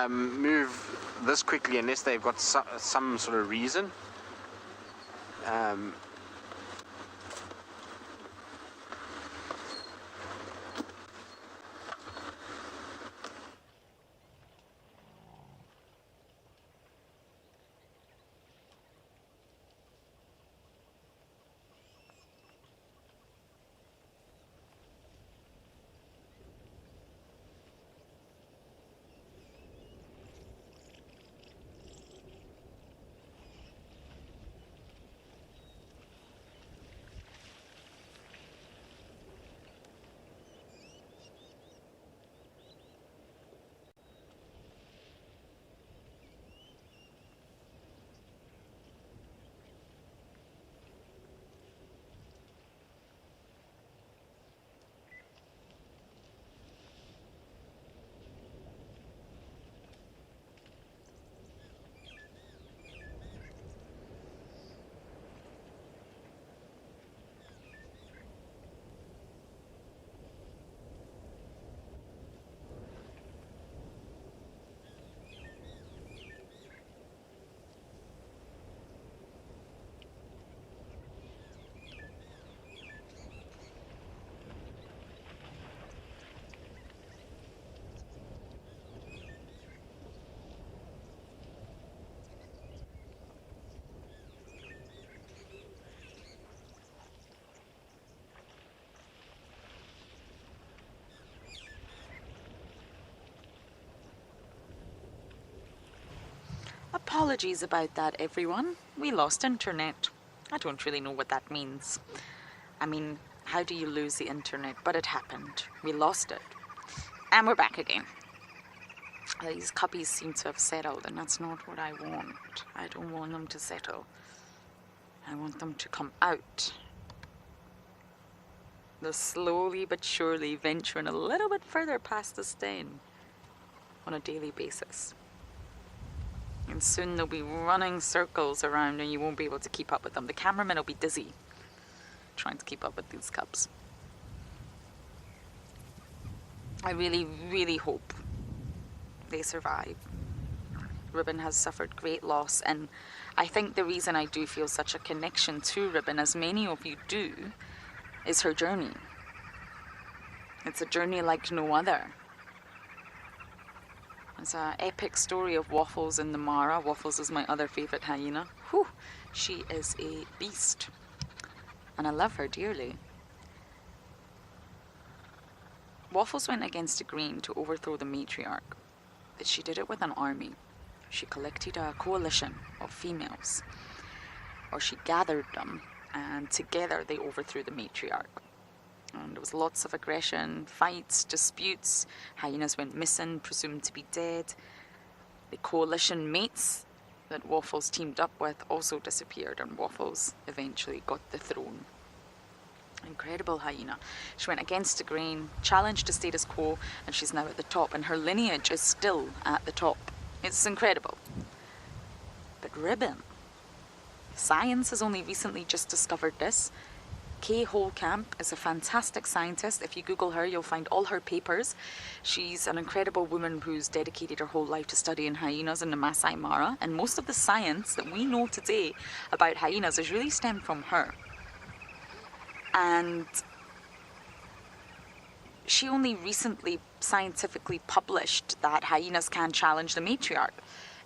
move this quickly unless they've got some sort of reason. Apologies about that, everyone. We lost internet. I don't really know what that means. I mean, how do you lose the internet? But it happened. We lost it. And we're back again. These cuppies seem to have settled, and that's not what I want. I don't want them to settle. I want them to come out. They're slowly but surely venturing a little bit further past the stain on a daily basis. And soon they'll be running circles around and you won't be able to keep up with them. The cameraman will be dizzy trying to keep up with these cubs. I really, really hope they survive. Ribbon has suffered great loss, and I think the reason I do feel such a connection to Ribbon, as many of you do, is her journey. It's a journey like no other. It's an epic story of Waffles and the Mara. Waffles is my other favourite hyena. Whew, she is a beast. And I love her dearly. Waffles went against the grain to overthrow the matriarch, but she did it with an army. She collected a coalition of females, or she gathered them, and together they overthrew the matriarch. And there was lots of aggression, fights, disputes. Hyenas went missing, presumed to be dead. The coalition mates that Waffles teamed up with also disappeared, and Waffles eventually got the throne. Incredible hyena. She went against the grain, challenged the status quo, and she's now at the top, and her lineage is still at the top. It's incredible. But Ribbon, science has only recently just discovered this. Kay Holcamp is a fantastic scientist. If you Google her, you'll find all her papers. She's an incredible woman who's dedicated her whole life to studying hyenas in the Masai Mara, and most of the science that we know today about hyenas is really stemmed from her. And she only recently scientifically published that hyenas can challenge the matriarch.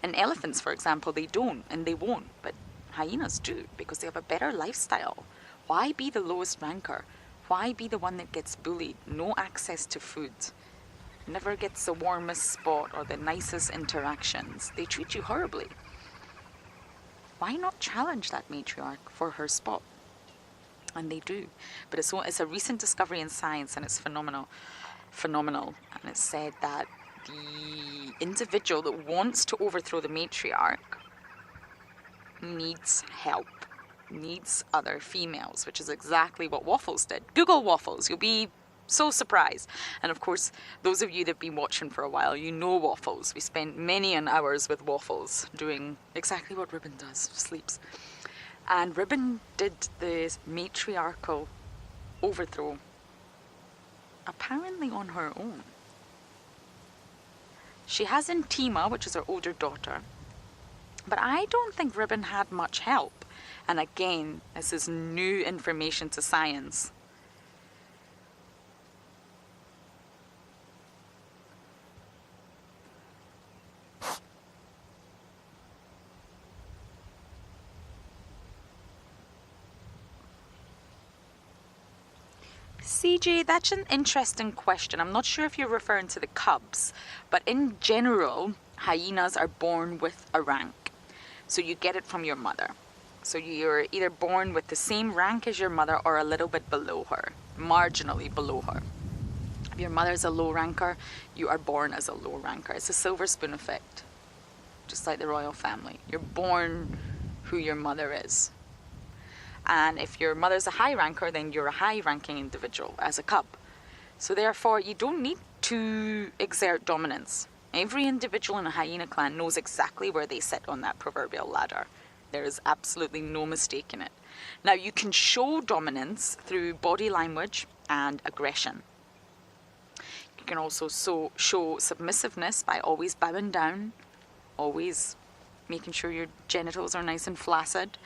And elephants, for example, they don't and they won't, but hyenas do because they have a better lifestyle. Why be the lowest ranker? Why be the one that gets bullied? No access to food. Never gets the warmest spot or the nicest interactions. They treat you horribly. Why not challenge that matriarch for her spot? And they do. But it's a recent discovery in science, and it's phenomenal. And it's said that the individual that wants to overthrow the matriarch needs help. Needs other females, which is exactly what Waffles did. Google Waffles, you'll be so surprised. And of course, those of you that have been watching for a while, you know Waffles. We spent many an hours with Waffles doing exactly what Ribbon does, sleeps. And Ribbon did the matriarchal overthrow apparently on her own. She has Intima, which is her older daughter. But I don't think Ribbon had much help. And again, this is new information to science. CJ, that's an interesting question. I'm not sure if you're referring to the cubs, but in general, hyenas are born with a rank. So you get it from your mother. So you're either born with the same rank as your mother or a little bit below her, marginally below her. If your mother's a low ranker, you are born as a low ranker. It's a silver spoon effect, just like the royal family. You're born who your mother is. And if your mother's a high ranker, then you're a high ranking individual as a cub. So therefore, you don't need to exert dominance. Every individual in a hyena clan knows exactly where they sit on that proverbial ladder. There is absolutely no mistake in it. Now, you can show dominance through body language and aggression. You can also show submissiveness by always bowing down, always making sure your genitals are nice and flaccid,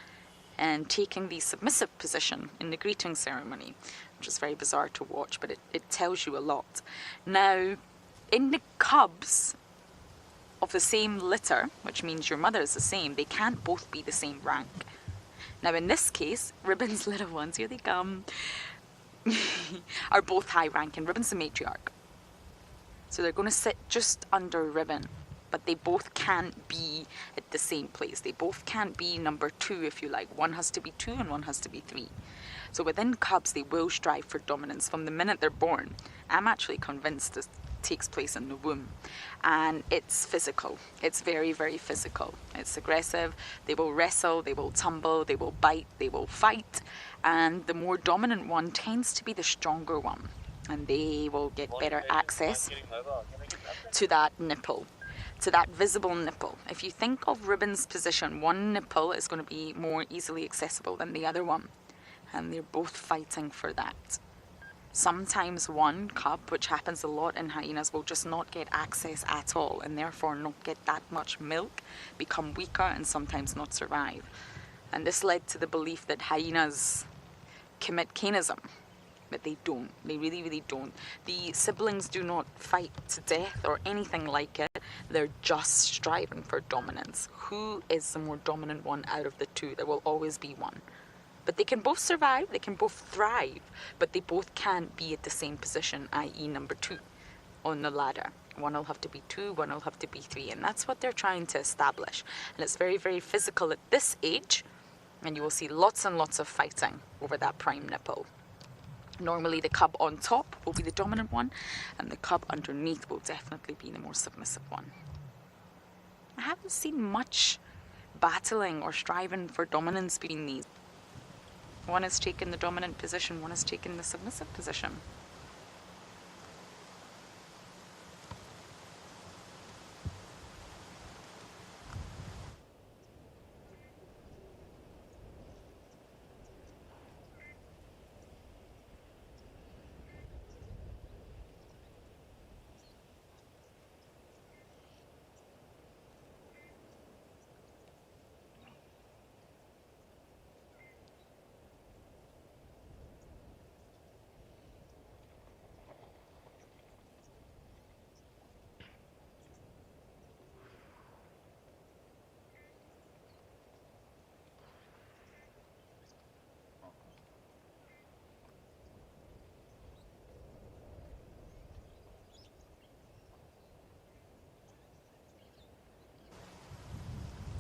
and taking the submissive position in the greeting ceremony, which is very bizarre to watch, but it tells you a lot. Now, in the cubs of the same litter, which means your mother is the same, they can't both be the same rank. Now, in this case, Ribbon's little ones, here they come, are both high ranking. Ribbon's the matriarch. So they're going to sit just under Ribbon, but they both can't be at the same place. They both can't be number 2, if you like. One has to be 2 and one has to be 3. So within cubs, they will strive for dominance from the minute they're born. I'm actually convinced this takes place in the womb. And it's physical. It's very, very physical. It's aggressive. They will wrestle, they will tumble, they will bite, they will fight. And the more dominant one tends to be the stronger one. And they will get better access to that nipple, to that visible nipple. If you think of Ribbon's position, one nipple is going to be more easily accessible than the other one. And they're both fighting for that. Sometimes one cub, which happens a lot in hyenas, will just not get access at all and therefore not get that much milk, become weaker and sometimes not survive. And this led to the belief that hyenas commit canism. But they don't. They really, really don't. The siblings do not fight to death or anything like it. They're just striving for dominance. Who is the more dominant one out of the two? There will always be one. But they can both survive, they can both thrive, but they both can't be at the same position, i.e. number 2 on the ladder. One will have to be 2, one will have to be 3, and that's what they're trying to establish. And it's very, very physical at this age, and you will see lots and lots of fighting over that prime nipple. Normally the cub on top will be the dominant one, and the cub underneath will definitely be the more submissive one. I haven't seen much battling or striving for dominance between these. One has taken the dominant position, one has taken the submissive position.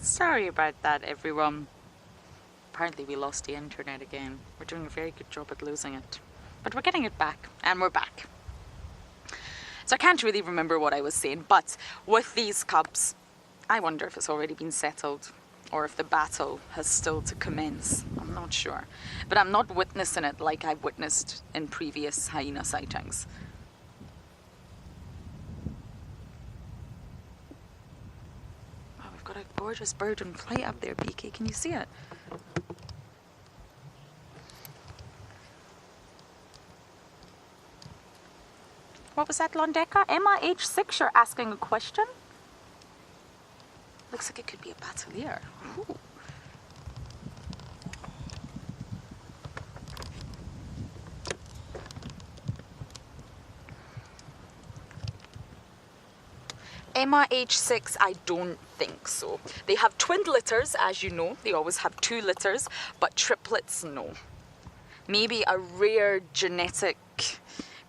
Sorry about that, everyone. Apparently we lost the internet again. We're doing a very good job at losing it. But we're getting it back, and we're back. So I can't really remember what I was saying, but with these cubs, I wonder if it's already been settled, or if the battle has still to commence. I'm not sure. But I'm not witnessing it like I've witnessed in previous hyena sightings. Got a gorgeous bird in flight up there, BK. Can you see it? What was that, Londeka? MIH6, you're asking a question? Looks like it could be a battalier. Ooh. MIH6, I don't think so. They have twin litters, as you know. They always have 2 litters, but triplets, no. Maybe a rare genetic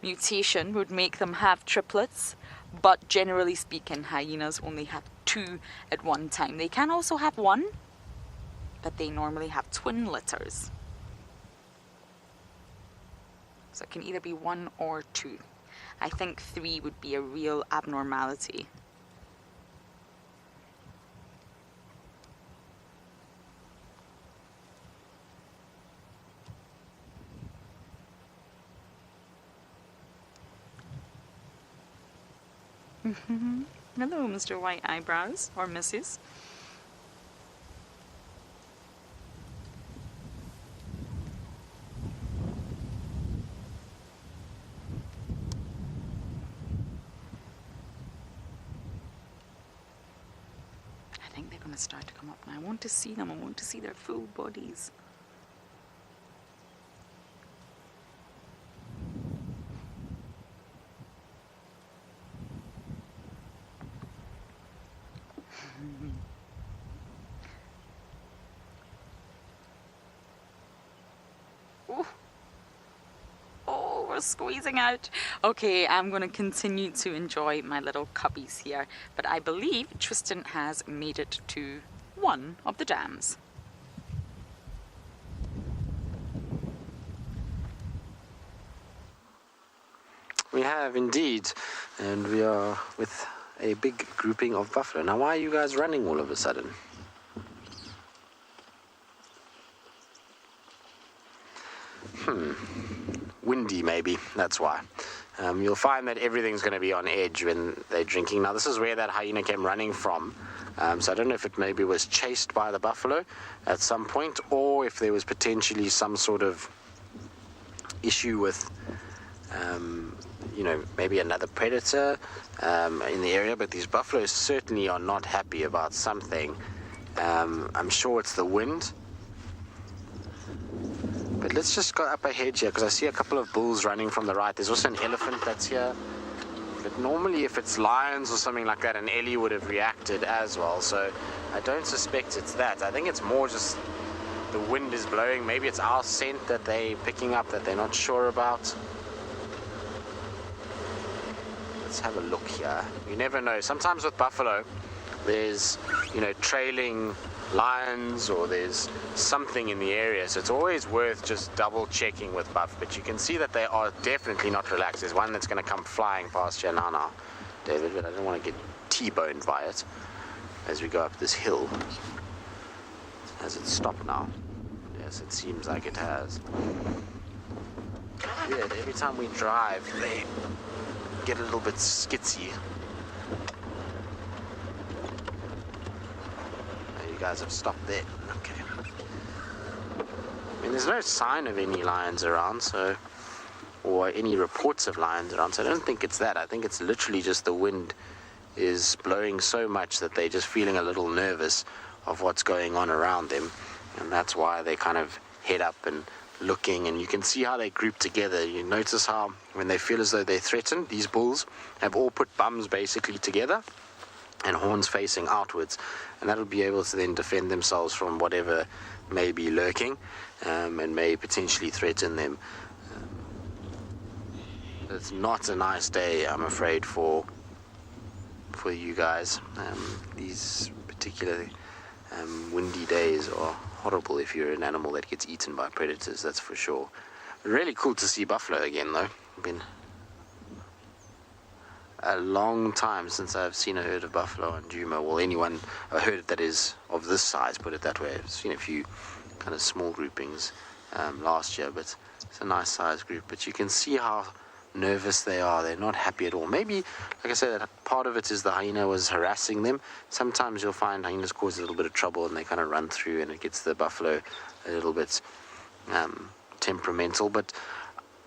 mutation would make them have triplets, but generally speaking, hyenas only have 2 at one time. They can also have 1, but they normally have twin litters. So it can either be 1 or 2. I think 3 would be a real abnormality. Hello, Mr. White Eyebrows, or Mrs. I think they're going to start to come up now. I want to see them. I want to see their full bodies. Squeezing out. Okay, I'm going to continue to enjoy my little cubbies here, but I believe Tristan has made it to one of the dams. We have indeed, and we are with a big grouping of buffalo. Now, why are you guys running all of a sudden? Windy, maybe, that's why. You'll find that everything's going to be on edge when they're drinking. Now, this is where that hyena came running from. So I don't know if it maybe was chased by the buffalo at some point, or if there was potentially some sort of issue with, maybe another predator in the area. But these buffaloes certainly are not happy about something. I'm sure it's the wind. But let's just go up ahead here, because I see a couple of bulls running from the right. There's also an elephant that's here. But normally if it's lions or something like that, an ellie would have reacted as well. So I don't suspect it's that. I think it's more just the wind is blowing. Maybe it's our scent that they're picking up that they're not sure about. Let's have a look here. You never know. Sometimes with buffalo, there's, trailing lions, or there's something in the area, so it's always worth just double checking with buff. But you can see that they are definitely not relaxed. There's one that's going to come flying past here now, David, but I don't want to get T-boned by it as we go up this hill. Has it stopped now? Yes, it seems like it has. Weird, every time we drive they get a little bit skitsy. Guys have stopped there. Okay. I mean, there's no sign of any lions around, or any reports of lions around, so I don't think it's that. I think it's literally just the wind is blowing so much that they're just feeling a little nervous of what's going on around them, and that's why they kind of head up and looking. And you can see how they group together. You notice how when they feel as though they're threatened, these bulls have all put bums basically together and horns facing outwards, and that'll be able to then defend themselves from whatever may be lurking and may potentially threaten them. It's not a nice day, I'm afraid, for you guys. These particular windy days are horrible if you're an animal that gets eaten by predators, that's for sure. Really cool to see buffalo again, though. Been a long time since I've seen a herd of buffalo on Djuma. Well, a herd that is of this size, put it that way. I've seen a few kind of small groupings last year, but it's a nice size group. But you can see how nervous they are. They're not happy at all. Maybe, like I said, part of it is the hyena was harassing them. Sometimes you'll find hyenas cause a little bit of trouble and they kind of run through, and it gets the buffalo a little bit temperamental. But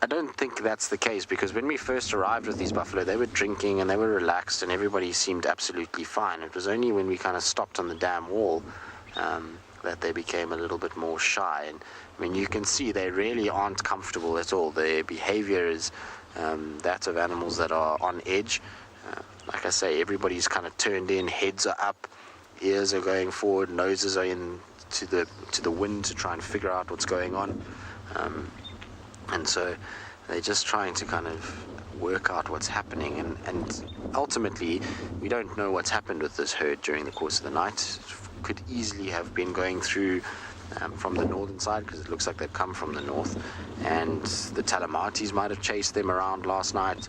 I don't think that's the case, because when we first arrived with these buffalo, they were drinking and they were relaxed and everybody seemed absolutely fine. It was only when we kind of stopped on the dam wall that they became a little bit more shy. And I mean, you can see they really aren't comfortable at all. Their behavior is that of animals that are on edge. Like I say, everybody's kind of turned in, heads are up, ears are going forward, noses are in to the wind to try and figure out what's going on. And so they're just trying to kind of work out what's happening. And ultimately, we don't know what's happened with this herd during the course of the night. It could easily have been going through from the northern side, because it looks like they've come from the north. And the Talamatis might have chased them around last night.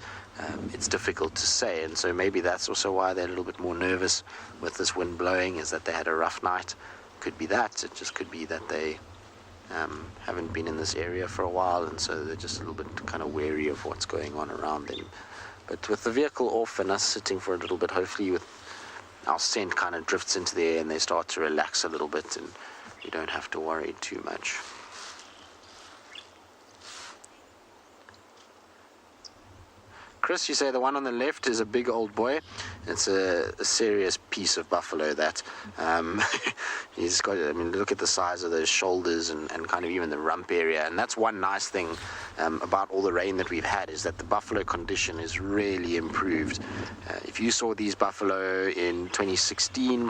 It's difficult to say. And so maybe that's also why they're a little bit more nervous with this wind blowing, is that they had a rough night. Could be that. It just could be that they haven't been in this area for a while, and so they're just a little bit kind of wary of what's going on around them. But with the vehicle off and us sitting for a little bit, hopefully with our scent kind of drifts into the air and they start to relax a little bit, and we don't have to worry too much. Chris, you say the one on the left is a big old boy. It's a serious piece of buffalo, that. He's got, I mean, look at the size of those shoulders and kind of even the rump area. And that's one nice thing about all the rain that we've had, is that the buffalo condition is really improved. If you saw these buffalo in 2016,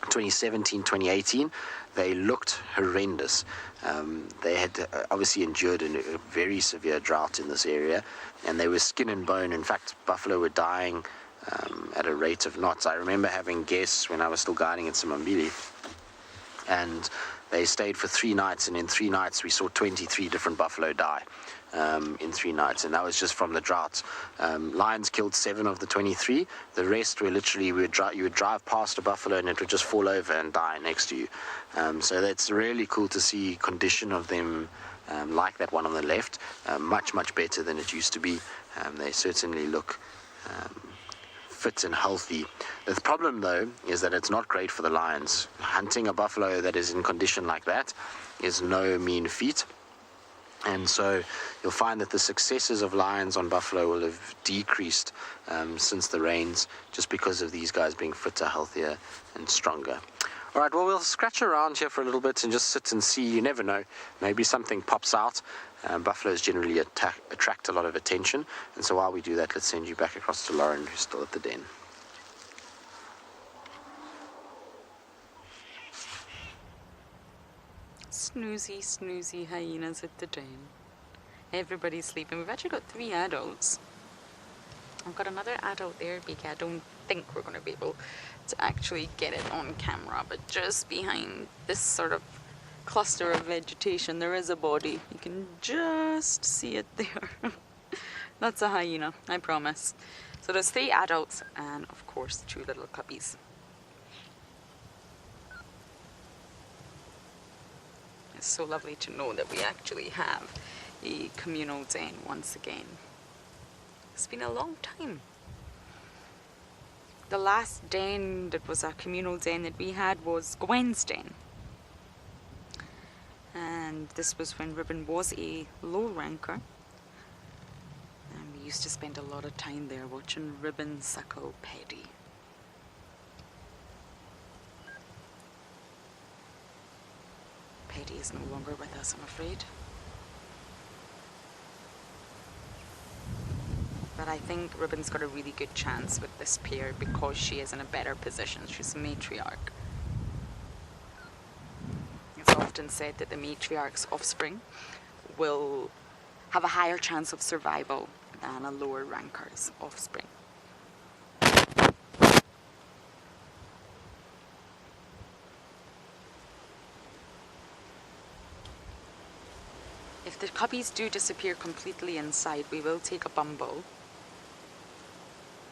2017, 2018, they looked horrendous. They had obviously endured a very severe drought in this area, and they were skin and bone. In fact, buffalo were dying at a rate of knots. I remember having guests when I was still guiding at Simambili, and they stayed for 3 nights, and in 3 nights we saw 23 different buffalo die in 3 nights, and that was just from the drought. Lions killed 7 of the 23. The rest were literally, you would drive past a buffalo and it would just fall over and die next to you. So that's really cool to see condition of them like that one on the left, much better than it used to be. They certainly look fit and healthy. The problem, though, is that it's not great for the lions. Hunting a buffalo that is in condition like that is no mean feat. And so you'll find that the successes of lions on buffalo will have decreased since the rains, just because of these guys being fitter, healthier, and stronger. All right, well, we'll scratch around here for a little bit and just sit and see. You never know. Maybe something pops out. Buffaloes generally attract a lot of attention. And so while we do that, let's send you back across to Lauren, who's still at the den. Snoozy hyenas at the den. Everybody's sleeping. We've actually got 3 adults. I've got another adult there, because I don't think we're going to be able to actually get it on camera, but just behind this sort of cluster of vegetation there is a body. You can just see it there. That's a hyena, I promise. So there's 3 adults and of course 2 little cubbies. It's so lovely to know that we actually have a communal den once again. It's been a long time. The last den that was a communal den that we had was Gwen's den. And this was when Ribbon was a low ranker. And we used to spend a lot of time there watching Ribbon suckle Paddy. Paddy is no longer with us, I'm afraid. But I think Ribbon's got a really good chance with this pair because she is in a better position. She's a matriarch. It's often said that the matriarch's offspring will have a higher chance of survival than a lower ranker's offspring. If the cubbies do disappear completely inside, we will take a bumble.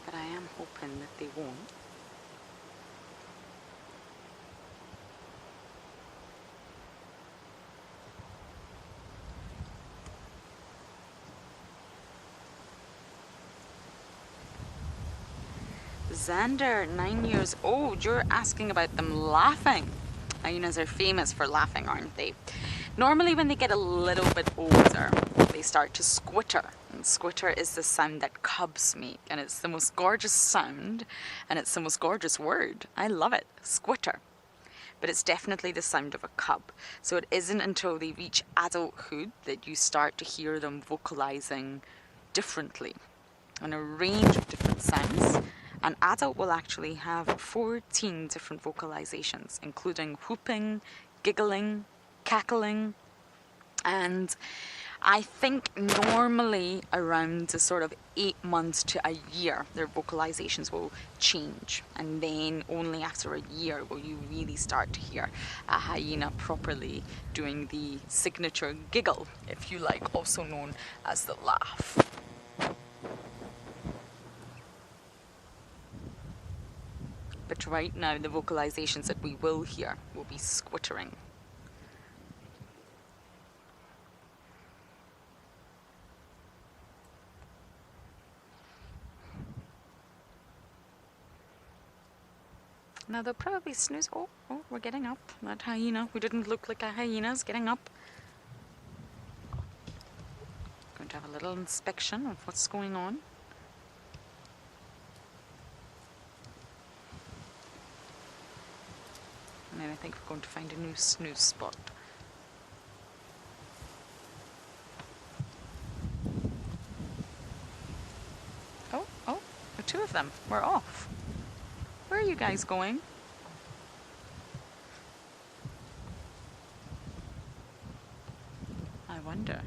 But I am hoping that they won't. Xander, 9 years old. You're asking about them laughing. Hyenas are famous for laughing, aren't they? Normally when they get a little bit older, they start to squitter. And squitter is the sound that cubs make, and it's the most gorgeous sound, and it's the most gorgeous word. I love it, squitter. But it's definitely the sound of a cub. So it isn't until they reach adulthood that you start to hear them vocalizing differently, on a range of different sounds. An adult will actually have 14 different vocalizations, including whooping, giggling, cackling, and I think normally around the sort of 8 months to a year, their vocalizations will change. And then only after a year will you really start to hear a hyena properly doing the signature giggle, if you like, also known as the laugh. But right now, the vocalizations that we will hear will be squittering. Now they'll probably snooze. Oh, we're getting up. That hyena, who didn't look like a hyena, is getting up. Going to have a little inspection of what's going on. And then I think we're going to find a new snooze spot. Oh, the two of them. We're off. Where are you guys going? I wonder.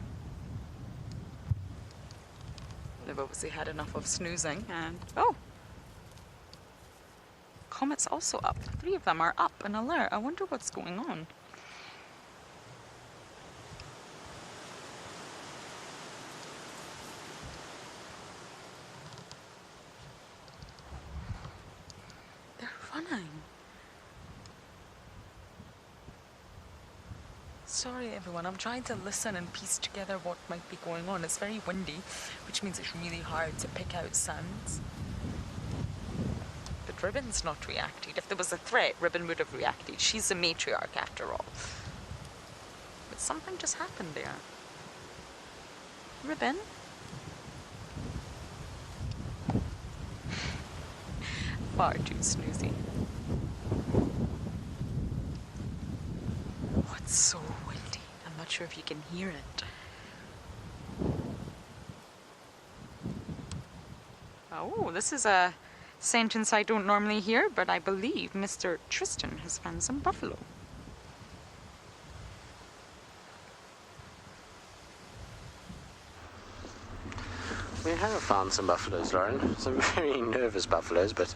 They've obviously had enough of snoozing and... Oh! Comet's also up. 3 of them are up and alert. I wonder what's going on. They're running. Sorry everyone, I'm trying to listen and piece together what might be going on. It's very windy, which means it's really hard to pick out sounds. But Ribbon's not reacted. If there was a threat, Ribbon would have reacted. She's the matriarch after all. But something just happened there. Ribbon? Far too snoozy. Oh, it's so windy. I'm not sure if you can hear it. Oh, this is a sentence I don't normally hear, but I believe Mr. Tristan has found some buffalo. We have found some buffaloes, Lauren. Some very nervous buffaloes, but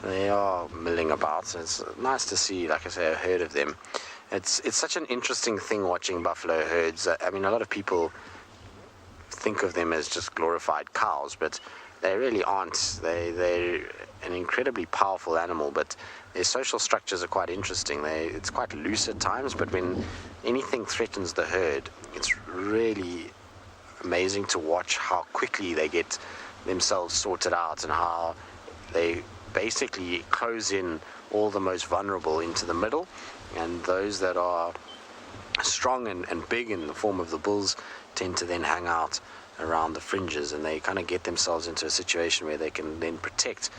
they are milling about. It's nice to see, like I say, a herd of them. It's such an interesting thing watching buffalo herds. I mean, a lot of people think of them as just glorified cows, but they really aren't. They're an incredibly powerful animal, but their social structures are quite interesting. It's quite loose at times, but when anything threatens the herd, it's really amazing to watch how quickly they get themselves sorted out and how they basically close in all the most vulnerable into the middle, and those that are strong and big in the form of the bulls tend to then hang out around the fringes, and they kind of get themselves into a situation where they can then protect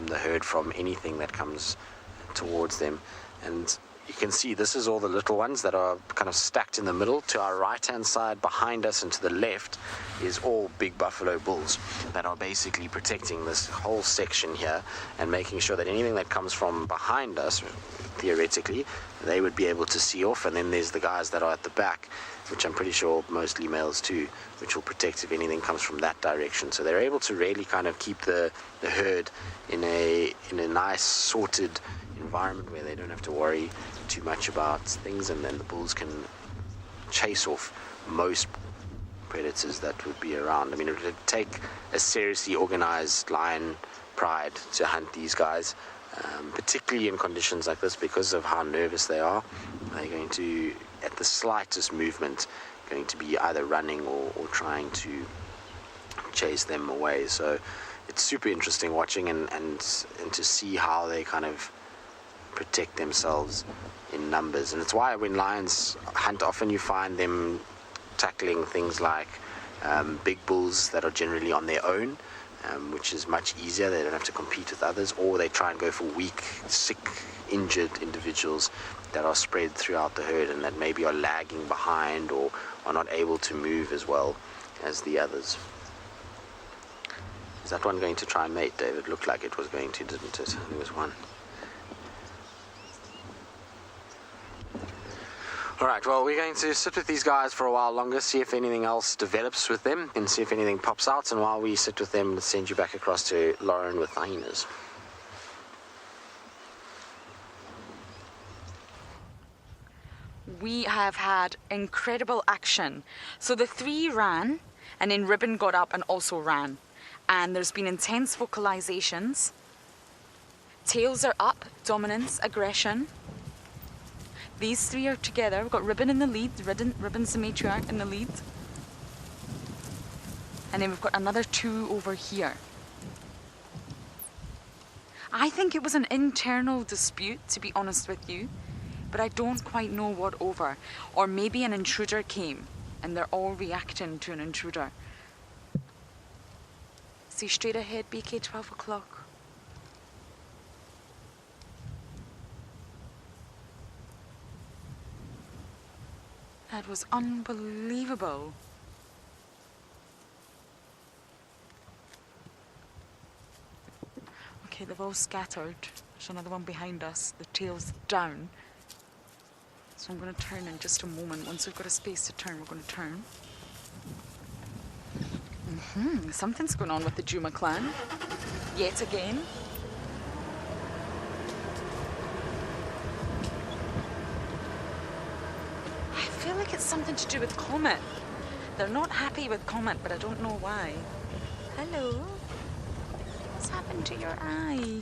the herd from anything that comes towards them. And you can see this is all the little ones that are kind of stacked in the middle. To our right hand side behind us and to the left is all big buffalo bulls that are basically protecting this whole section here and making sure that anything that comes from behind us, theoretically, they would be able to see off. And then there's the guys that are at the back, which I'm pretty sure mostly males too, which will protect if anything comes from that direction. So they're able to really kind of keep the herd in a nice sorted environment where they don't have to worry too much about things, and then the bulls can chase off most predators that would be around. I mean, it would take a seriously organized lion pride to hunt these guys, particularly in conditions like this, because of how nervous they are. They're going to, at the slightest movement, going to be either running or trying to chase them away. So it's super interesting watching and to see how they kind of protect themselves in numbers. And it's why when lions hunt, often you find them tackling things like big bulls that are generally on their own, which is much easier. They don't have to compete with others, or they try and go for weak, sick, injured individuals that are spread throughout the herd and that maybe are lagging behind or are not able to move as well as the others. Is that one going to try and mate, David? Looked like it was going to, didn't it? There was one. Alright, well, we're going to sit with these guys for a while longer, see if anything else develops with them, and see if anything pops out. And while we sit with them, let's send you back across to Lauren with hyenas. We have had incredible action. So the 3 ran, and then Ribbon got up and also ran. And there's been intense vocalizations. Tails are up, dominance, aggression. These 3 are together. We've got Ribbon in the lead. Ribbon's the matriarch in the lead. And then we've got another 2 over here. I think it was an internal dispute, to be honest with you. But I don't quite know what over. Or maybe an intruder came and they're all reacting to an intruder. See straight ahead, BK, 12 o'clock. That was unbelievable. Okay, they've all scattered. There's another one behind us. The tail's down. So I'm going to turn in just a moment. Once we've got a space to turn, we're going to turn. Something's going on with the Djuma clan. Yet again. I feel like it's something to do with Comet. They're not happy with Comet, but I don't know why. Hello? What's happened to your eye?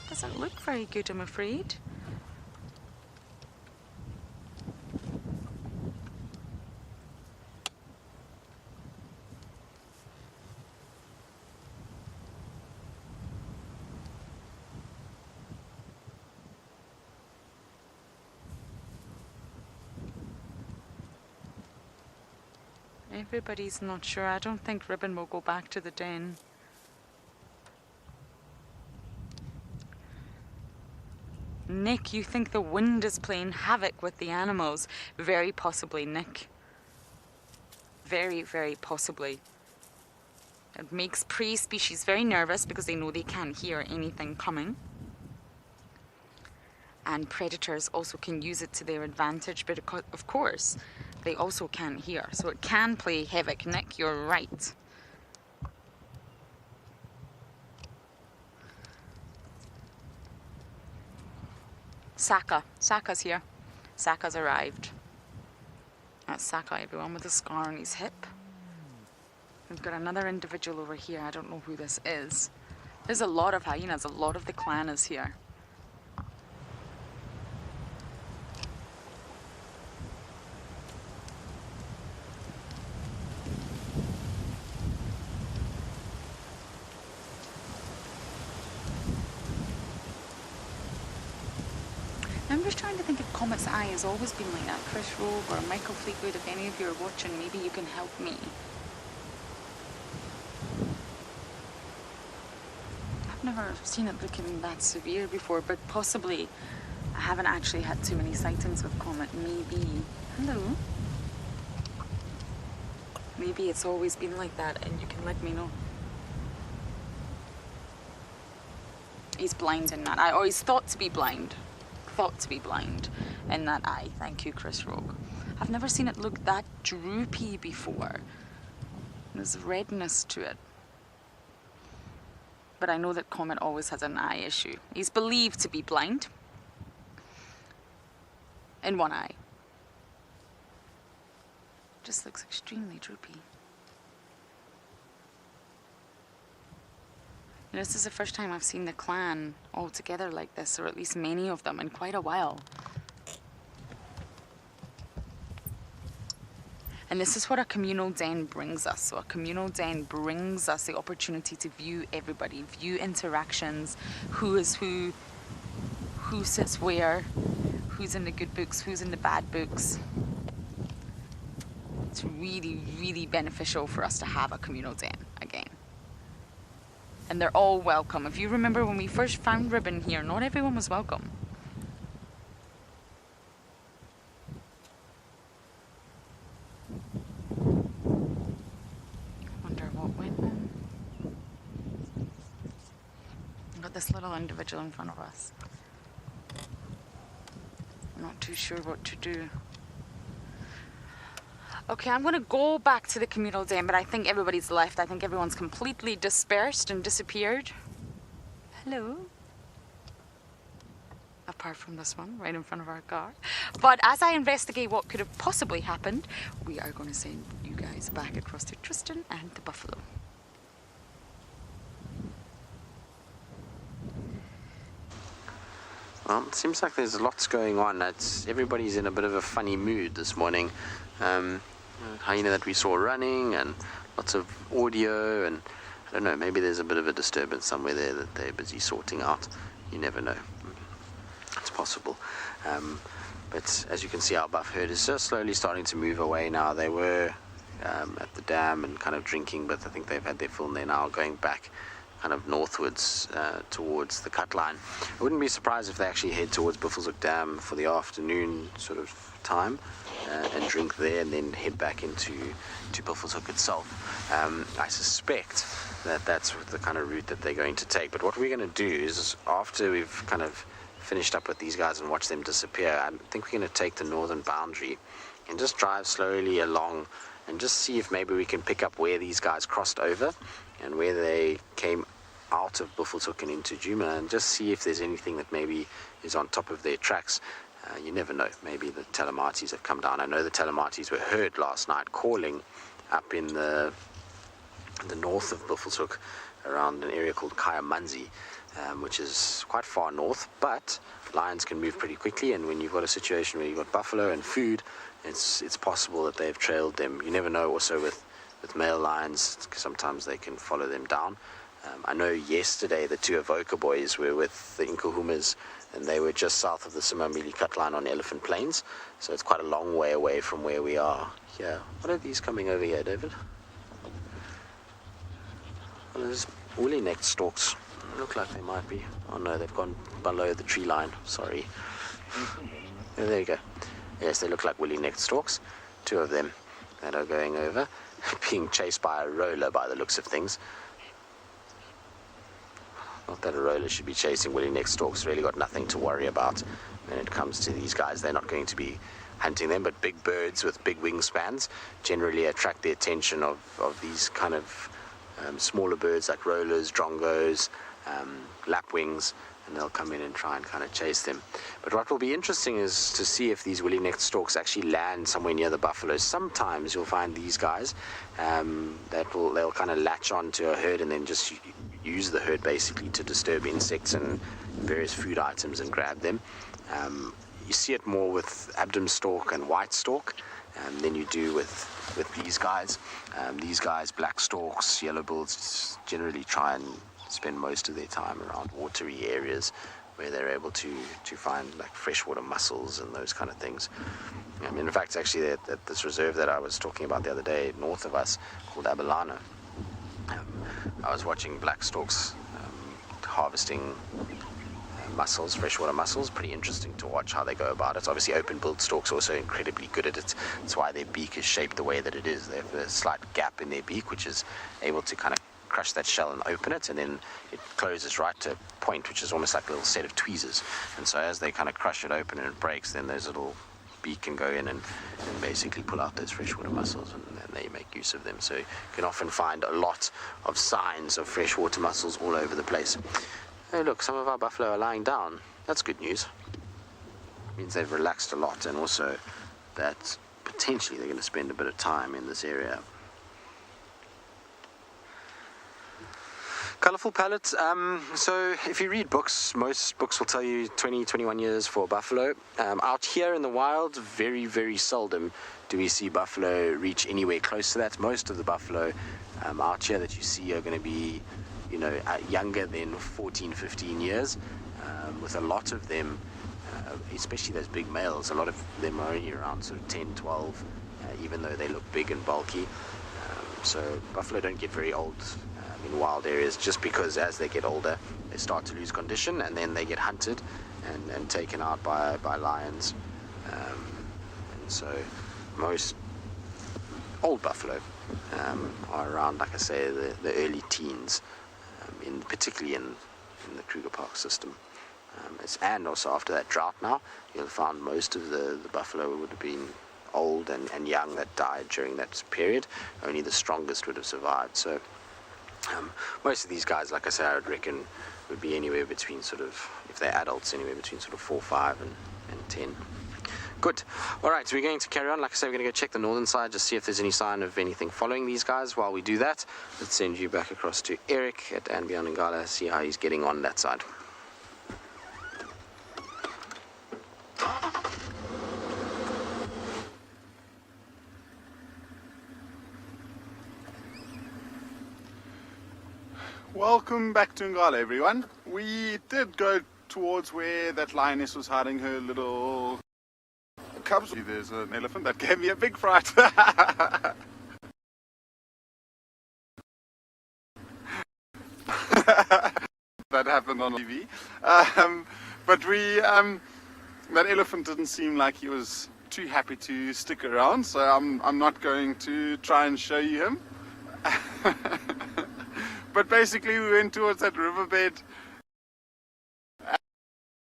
Doesn't look very good, I'm afraid. Everybody's not sure. I don't think Ribbon will go back to the den. Nick, you think the wind is playing havoc with the animals? Very possibly, Nick. Very, very possibly. It makes prey species very nervous because they know they can't hear anything coming. And predators also can use it to their advantage, but of course, they also can't hear. So it can play havoc. Nick, you're right. Saka's here. Saka's arrived. That's Saka, everyone, with a scar on his hip. We've got another individual over here. I don't know who this is. There's a lot of hyenas. A lot of the clan is here. I'm just trying to think if Comet's eye has always been like that. Chris Rogue or Michael Fleetwood, if any of you are watching, maybe you can help me. I've never seen it looking that severe before, but possibly I haven't actually had too many sightings with Comet. Maybe. Hello? Maybe it's always been like that and you can let me know. He's blind in that eye. Or he's thought to be blind. Thought to be blind in that eye. Thank you, Chris Rogue. I've never seen it look that droopy before. There's redness to it. But I know that Comet always has an eye issue. He's believed to be blind in one eye. Just looks extremely droopy. This is the first time I've seen the clan all together like this, or at least many of them, in quite a while. And this is what a communal den brings us. So a communal den brings us the opportunity to view everybody, view interactions, who is who sits where, who's in the good books, who's in the bad books. it's really, really beneficial for us to have a communal den again. And they're all welcome. If you remember when we first found ribbon here, not everyone was welcome. I wonder what went on. We've got this little individual in front of us. I'm not too sure what to do. Okay, I'm gonna go back to the communal den, but I think everybody's left. I think everyone's completely dispersed and disappeared. Hello. Apart from this one, right in front of our car. But as I investigate what could have possibly happened, we are gonna send you guys back across to Tristan and the buffalo. Well, it seems like there's lots going on. Everybody's in a bit of a funny mood this morning. Hyena that we saw running, and lots of audio, and I don't know, maybe there's a bit of a disturbance somewhere there that they're busy sorting out. You never know. It's possible. But as you can see, our buff herd is just slowly starting to move away now. They were at the dam and kind of drinking, but I think they've had their fill, and they're now going back kind of northwards towards the cut line. I wouldn't be surprised if they actually head towards Buffelshoek Dam for the afternoon sort of time and drink there, and then head back into Buffelshoek itself. I suspect that that's the kind of route that they're going to take. But what we're going to do is, after we've kind of finished up with these guys and watched them disappear, I think we're going to take the northern boundary and just drive slowly along and just see if maybe we can pick up where these guys crossed over and where they came out of Buffelshoek and into Djuma, and just see if there's anything that maybe is on top of their tracks. You never know. Maybe the telemates have come down. I know the telemates were heard last night calling up in the north of Buffelshoek, around an area called Kyamanzi, which is quite far north, but lions can move pretty quickly, and when you've got a situation where you've got buffalo and food, it's possible that they've trailed them. You never know. Also with male lions, sometimes they can follow them down. I know yesterday the two Avoca boys were with the Inkahumas, and they were just south of the Simambili cut line on Elephant Plains, so it's quite a long way away from where we are here. What are these coming over here, David? Well, there's woolly-necked storks. Look like they might be. Oh no, they've gone below the tree line. Sorry. Oh, there you go. Yes, they look like woolly-necked storks. Two of them that are going over, being chased by a roller by the looks of things. Not that a roller should be chasing woolly-necked storks. Really got nothing to worry about when it comes to these guys. They're not going to be hunting them, but big birds with big wingspans generally attract the attention of these kind of smaller birds like rollers, drongos, lapwings, and they'll come in and try and kind of chase them. But what will be interesting is to see if these woolly-necked storks actually land somewhere near the buffaloes. Sometimes you'll find these guys they'll kind of latch on to a herd and then just use the herd basically to disturb insects and various food items and grab them. You see it more with Abdom stork and white stork than you do with these guys. These guys, black storks, yellowbills, generally try and spend most of their time around watery areas where they're able to find like freshwater mussels and those kind of things. In fact, actually at this reserve that I was talking about the other day north of us called Abelana, I was watching black storks harvesting mussels, freshwater mussels. Pretty interesting to watch how they go about it. Obviously open-billed storks are also incredibly good at it. That's why their beak is shaped the way that it is. They have a slight gap in their beak which is able to kind of crush that shell and open it, and then it closes right to a point which is almost like a little set of tweezers, and so as they kind of crush it open and it breaks, then those little beak can go in and basically pull out those freshwater mussels, and they make use of them. So you can often find a lot of signs of freshwater mussels all over the place. Oh look, some of our buffalo are lying down. That's good news. It means they've relaxed a lot, and also that potentially they're going to spend a bit of time in this area. Colourful pallets. So if you read books, most books will tell you 20, 21 years for buffalo. Out here in the wild, very, very seldom do we see buffalo reach anywhere close to that. Most of the buffalo out here that you see are going to be, younger than 14, 15 years, with a lot of them, especially those big males, a lot of them are only around sort of 10, 12 even though they look big and bulky. So buffalo don't get very old in wild areas, just because as they get older they start to lose condition, and then they get hunted and taken out by lions. And so most old buffalo are around, like I say, the early teens, particularly in the Kruger Park system. And also after that drought now, you'll find most of the buffalo would have been old and young that died during that period. Only the strongest would have survived. So most of these guys, like I say, I would reckon would be anywhere between sort of, if they're adults, anywhere between sort of 4, 5 and 10. Good. All right, so we're going to carry on. Like I said, we're going to go check the northern side, just see if there's any sign of anything following these guys. While we do that, let's send you back across to Eric at andBeyond Ngala, see how he's getting on that side. Welcome back to Ngala, everyone. We did go towards where that lioness was hiding her little cubs. There's an elephant that gave me a big fright. That happened on TV. But that elephant didn't seem like he was too happy to stick around, so I'm not going to try and show you him. But basically we went towards that riverbed,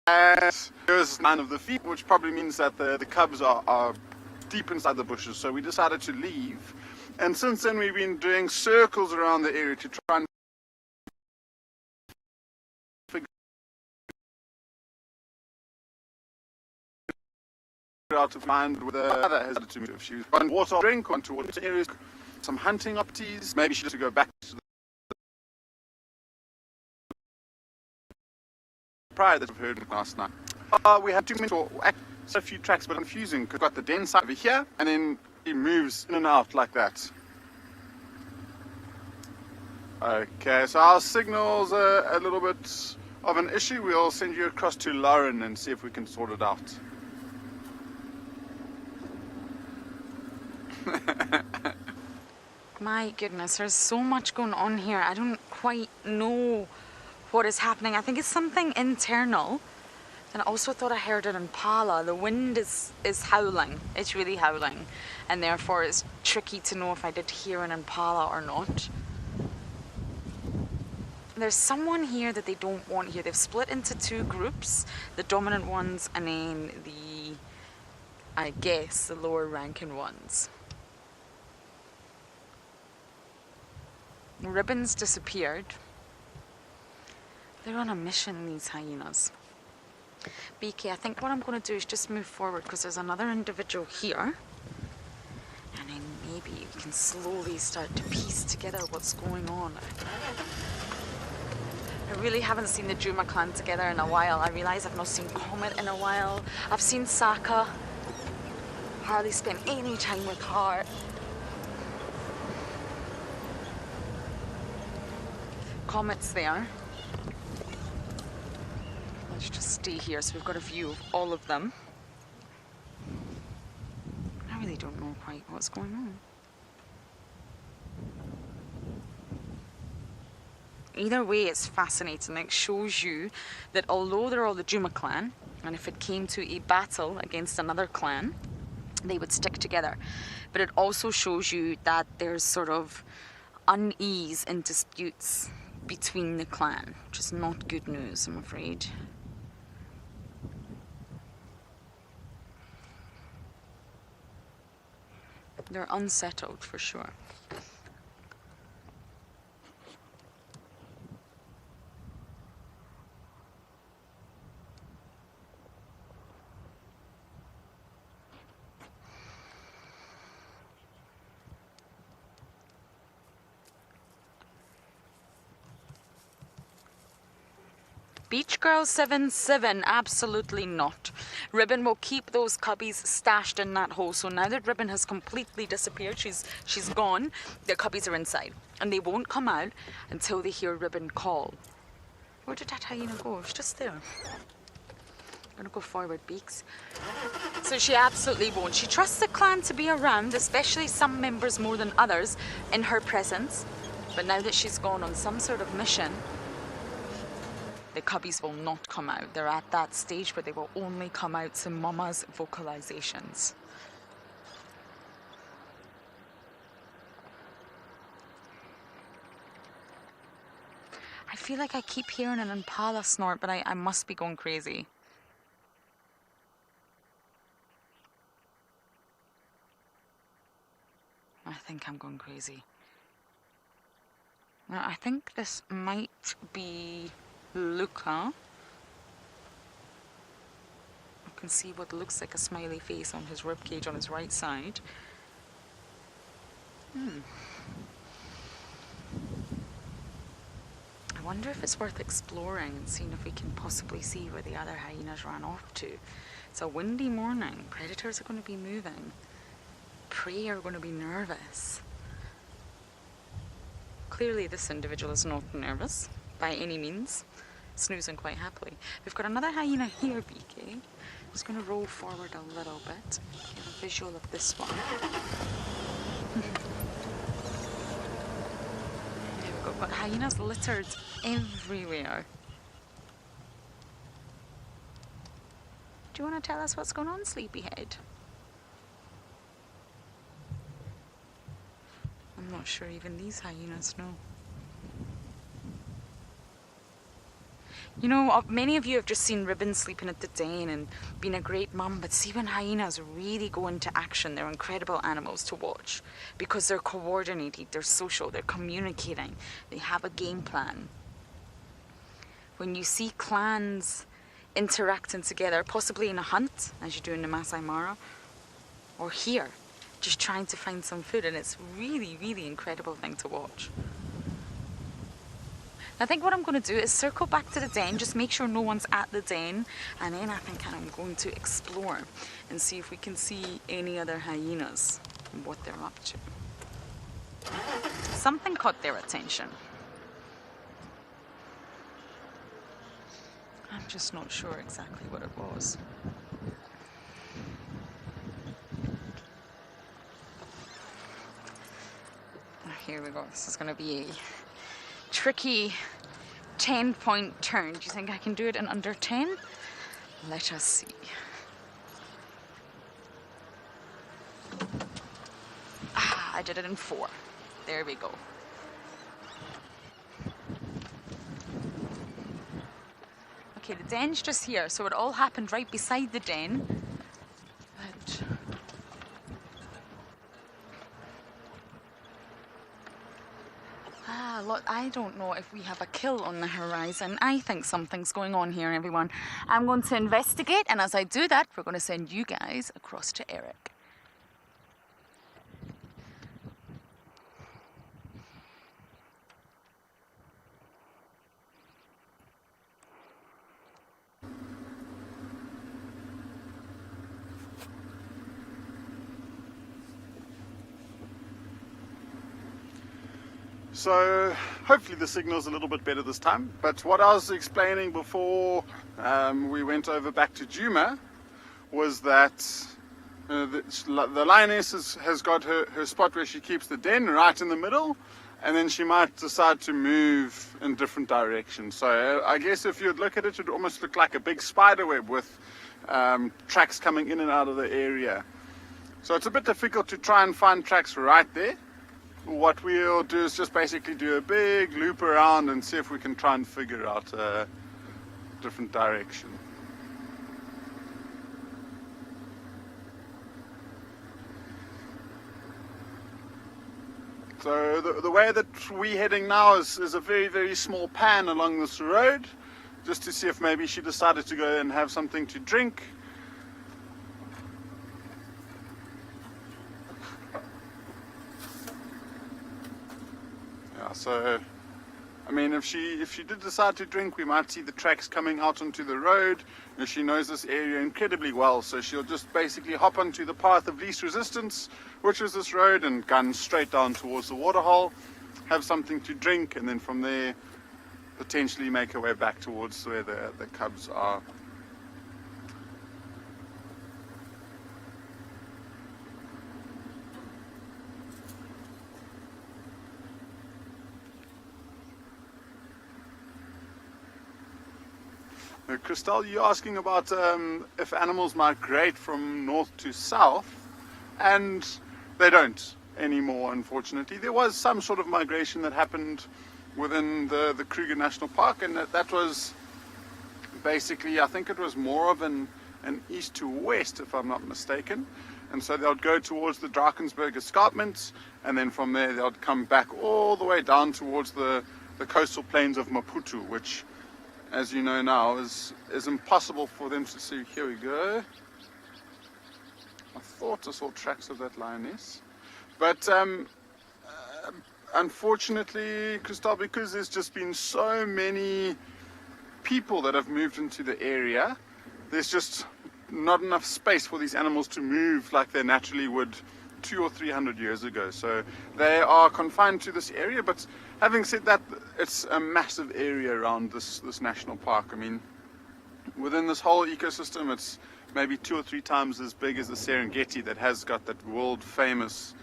and there was none of the feet, which probably means that the cubs are deep inside the bushes. So we decided to leave, and since then we've been doing circles around the area to try and figure out to find where the mother has to move. She was on water, drink, on towards areas, some hunting opportunities. Maybe she has to go back to the prior that we've heard last night. We had 2 minutes for a few tracks, but confusing because we've got the den side over here, and then it moves in and out like that. Okay, so our signal's a little bit of an issue. We'll send you across to Lauren and see if we can sort it out. My goodness, there's so much going on here. I don't quite know what is happening. I think it's something internal. And I also thought I heard an impala. The wind is howling. It's really howling. And therefore it's tricky to know if I did hear an impala or not. There's someone here that they don't want here. They've split into 2 groups. The dominant ones and then I guess, the lower ranking ones. Ribbon's disappeared. They're on a mission, these hyenas. BK, I think what I'm going to do is just move forward because there's another individual here. And then maybe we can slowly start to piece together what's going on. I really haven't seen the Djuma clan together in a while. I realise I've not seen Comet in a while. I've seen Saka. Hardly spent any time with her. Comet's there. Let's just stay here so we've got a view of all of them. I really don't know quite what's going on. Either way, it's fascinating. It shows you that although they're all the Djuma clan, and if it came to a battle against another clan, they would stick together. But it also shows you that there's sort of unease and disputes between the clan, which is not good news, I'm afraid. They're unsettled for sure. Beach Girl 77, absolutely not. Ribbon will keep those cubbies stashed in that hole. So now that Ribbon has completely disappeared, she's gone, the cubbies are inside. And they won't come out until they hear Ribbon call. Where did that hyena go? It's just there. I'm gonna go forward, Beaks. So she absolutely won't. She trusts the clan to be around, especially some members more than others, in her presence. But now that she's gone on some sort of mission, the cubbies will not come out. They're at that stage where they will only come out to Mama's vocalizations. I feel like I keep hearing an impala snort, but I must be going crazy. I think I'm going crazy. Now, I think this might be Luca. I can see what looks like a smiley face on his ribcage on his right side. I wonder if it's worth exploring and seeing if we can possibly see where the other hyenas ran off to. It's a windy morning. Predators are going to be moving. Prey are going to be nervous. Clearly this individual is not nervous by any means, snoozing quite happily. We've got another hyena here, BK. I'm just going to roll forward a little bit, get a visual of this one. There we go, but hyenas littered everywhere. Do you want to tell us what's going on, Sleepyhead? I'm not sure even these hyenas know. You know, many of you have just seen Ribbon sleeping at the den and been a great mum, but see when hyenas really go into action, they're incredible animals to watch because they're coordinated, they're social, they're communicating, they have a game plan. When you see clans interacting together, possibly in a hunt, as you do in the Masai Mara, or here, just trying to find some food, and it's really, really incredible thing to watch. I think what I'm going to do is circle back to the den, just make sure no one's at the den, and then I think I'm going to explore and see if we can see any other hyenas and what they're up to. Something caught their attention. I'm just not sure exactly what it was. Here we go. This is going to be a tricky 10-point turn. Do you think I can do it in under 10? Let us see. I did it in 4. There we go. Okay, the den's just here, so it all happened right beside the den. But look, I don't know if we have a kill on the horizon. I think something's going on here, everyone. I'm going to investigate, and as I do that, we're going to send you guys across to Eric. So hopefully the signal's a little bit better this time. But what I was explaining before we went over back to Djuma was that the lioness has got her spot where she keeps the den right in the middle, and then she might decide to move in different directions. So I guess if you'd look at it, it would almost look like a big spider web with tracks coming in and out of the area. So it's a bit difficult to try and find tracks right there. What we'll do is just basically do a big loop around and see if we can try and figure out a different direction. So the way that we're heading now is a very, very small pan along this road, just to see if maybe she decided to go and have something to drink. So, I mean, if she did decide to drink, we might see the tracks coming out onto the road. And she knows this area incredibly well, so she'll just basically hop onto the path of least resistance, which is this road, and gun straight down towards the waterhole, have something to drink, and then from there, potentially make her way back towards where the cubs are. Christelle, you're asking about if animals migrate from north to south, and they don't anymore, unfortunately. There was some sort of migration that happened within the Kruger National Park, and that was basically, I think it was more of an east to west, if I'm not mistaken. And so they would go towards the Drakensberg escarpment, and then from there they would come back all the way down towards the coastal plains of Maputo, which, as you know now, is impossible for them to see. Here we go. I thought I saw tracks of that lioness. But unfortunately, Christelle, because there's just been so many people that have moved into the area, there's just not enough space for these animals to move like they naturally would 200 or 300 years ago. So they are confined to this area. But having said that, it's a massive area around this national park. I mean, within this whole ecosystem, it's maybe 2 or 3 times as big as the Serengeti, that has got that world famous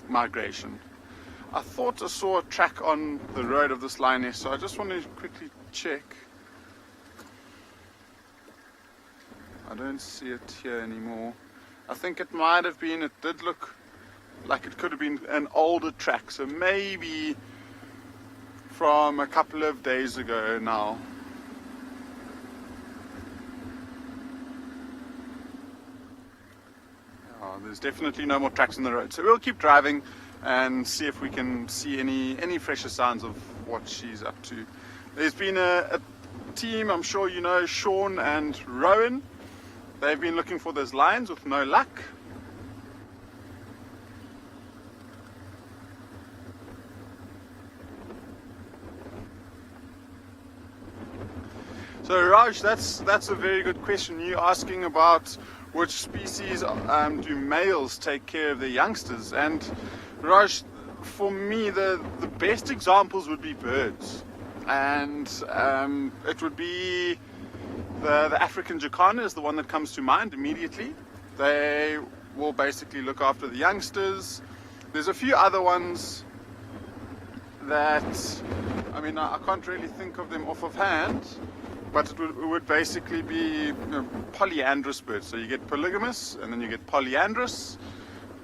migration. I thought I saw a track on the road of this lioness, so I just wanted to quickly check. I don't see it here anymore. I think it might have been, it did look like it could have been an older track, so maybe from a couple of days ago now. Oh, there's definitely no more tracks on the road, so we'll keep driving and see if we can see any fresher signs of what she's up to. There's been a team, I'm sure you know, Sean and Rowan. They've been looking for those lions with no luck. So Raj, that's a very good question. You're asking about which species do males take care of their youngsters, and Raj, for me the best examples would be birds, and it would be the African jacana is the one that comes to mind immediately. They will basically look after the youngsters. There's a few other ones that, I mean, I can't really think of them off of hand, but it would basically be, you know, polyandrous birds. So you get polygamous and then you get polyandrous.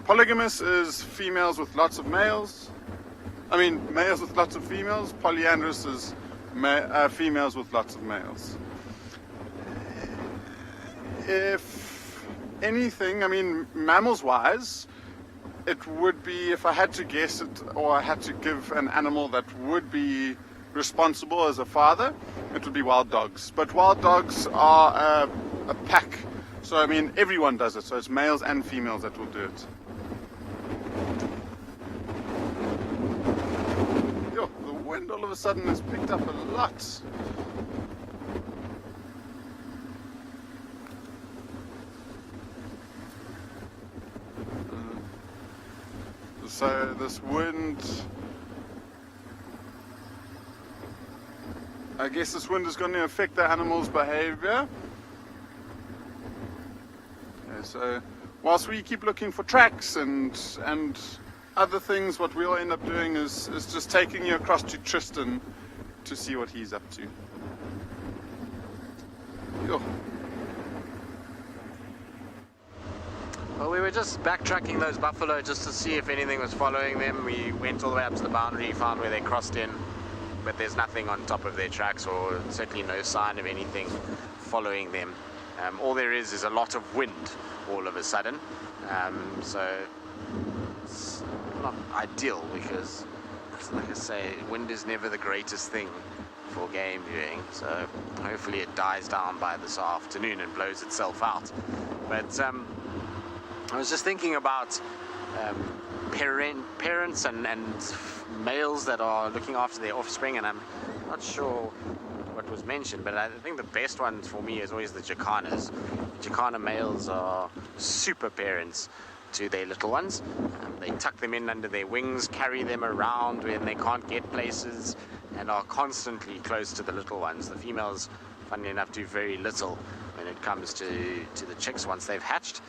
Polygamous is females with lots of males. I mean, males with lots of females. Polyandrous is females with lots of males. If anything, I mean, mammals-wise, it would be, if I had to guess it, or I had to give an animal that would be responsible as a father, it would be wild dogs. But wild dogs are a pack, so I mean, everyone does it, so it's males and females that will do it. Yo, the wind all of a sudden has picked up a lot. So this wind, I guess this wind is going to affect the animal's behavior. Okay, so whilst we keep looking for tracks and other things, what we'll end up doing is just taking you across to Tristan to see what he's up to. Yo. Well, we were just backtracking those buffalo just to see if anything was following them. We went all the way up to the boundary, found where they crossed in, but there's nothing on top of their tracks, or certainly no sign of anything following them. All there is a lot of wind all of a sudden, so it's not ideal because, like I say, wind is never the greatest thing for game viewing, so hopefully it dies down by this afternoon and blows itself out. But I was just thinking about parents and males that are looking after their offspring, and I'm not sure what was mentioned, but I think the best ones for me is always the jacanas. The jacana males are super parents to their little ones. They tuck them in under their wings, carry them around when they can't get places, and are constantly close to the little ones. The females, funnily enough, do very little when it comes to the chicks once they've hatched.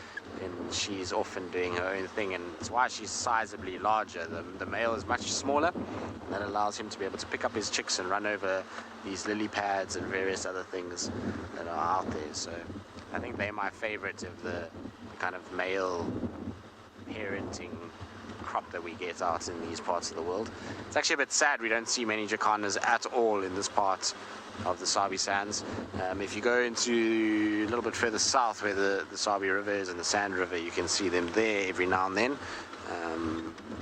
And she's often doing her own thing, and it's why she's sizably larger. The male is much smaller, and that allows him to be able to pick up his chicks and run over these lily pads and various other things that are out there. So I think they're my favorite of the kind of male parenting crop that we get out in these parts of the world. It's actually a bit sad we don't see many jacanas at all in this part of the Sabi Sands. If you go into a little bit further south where the Sabi River is and the Sand River, you can see them there every now and then.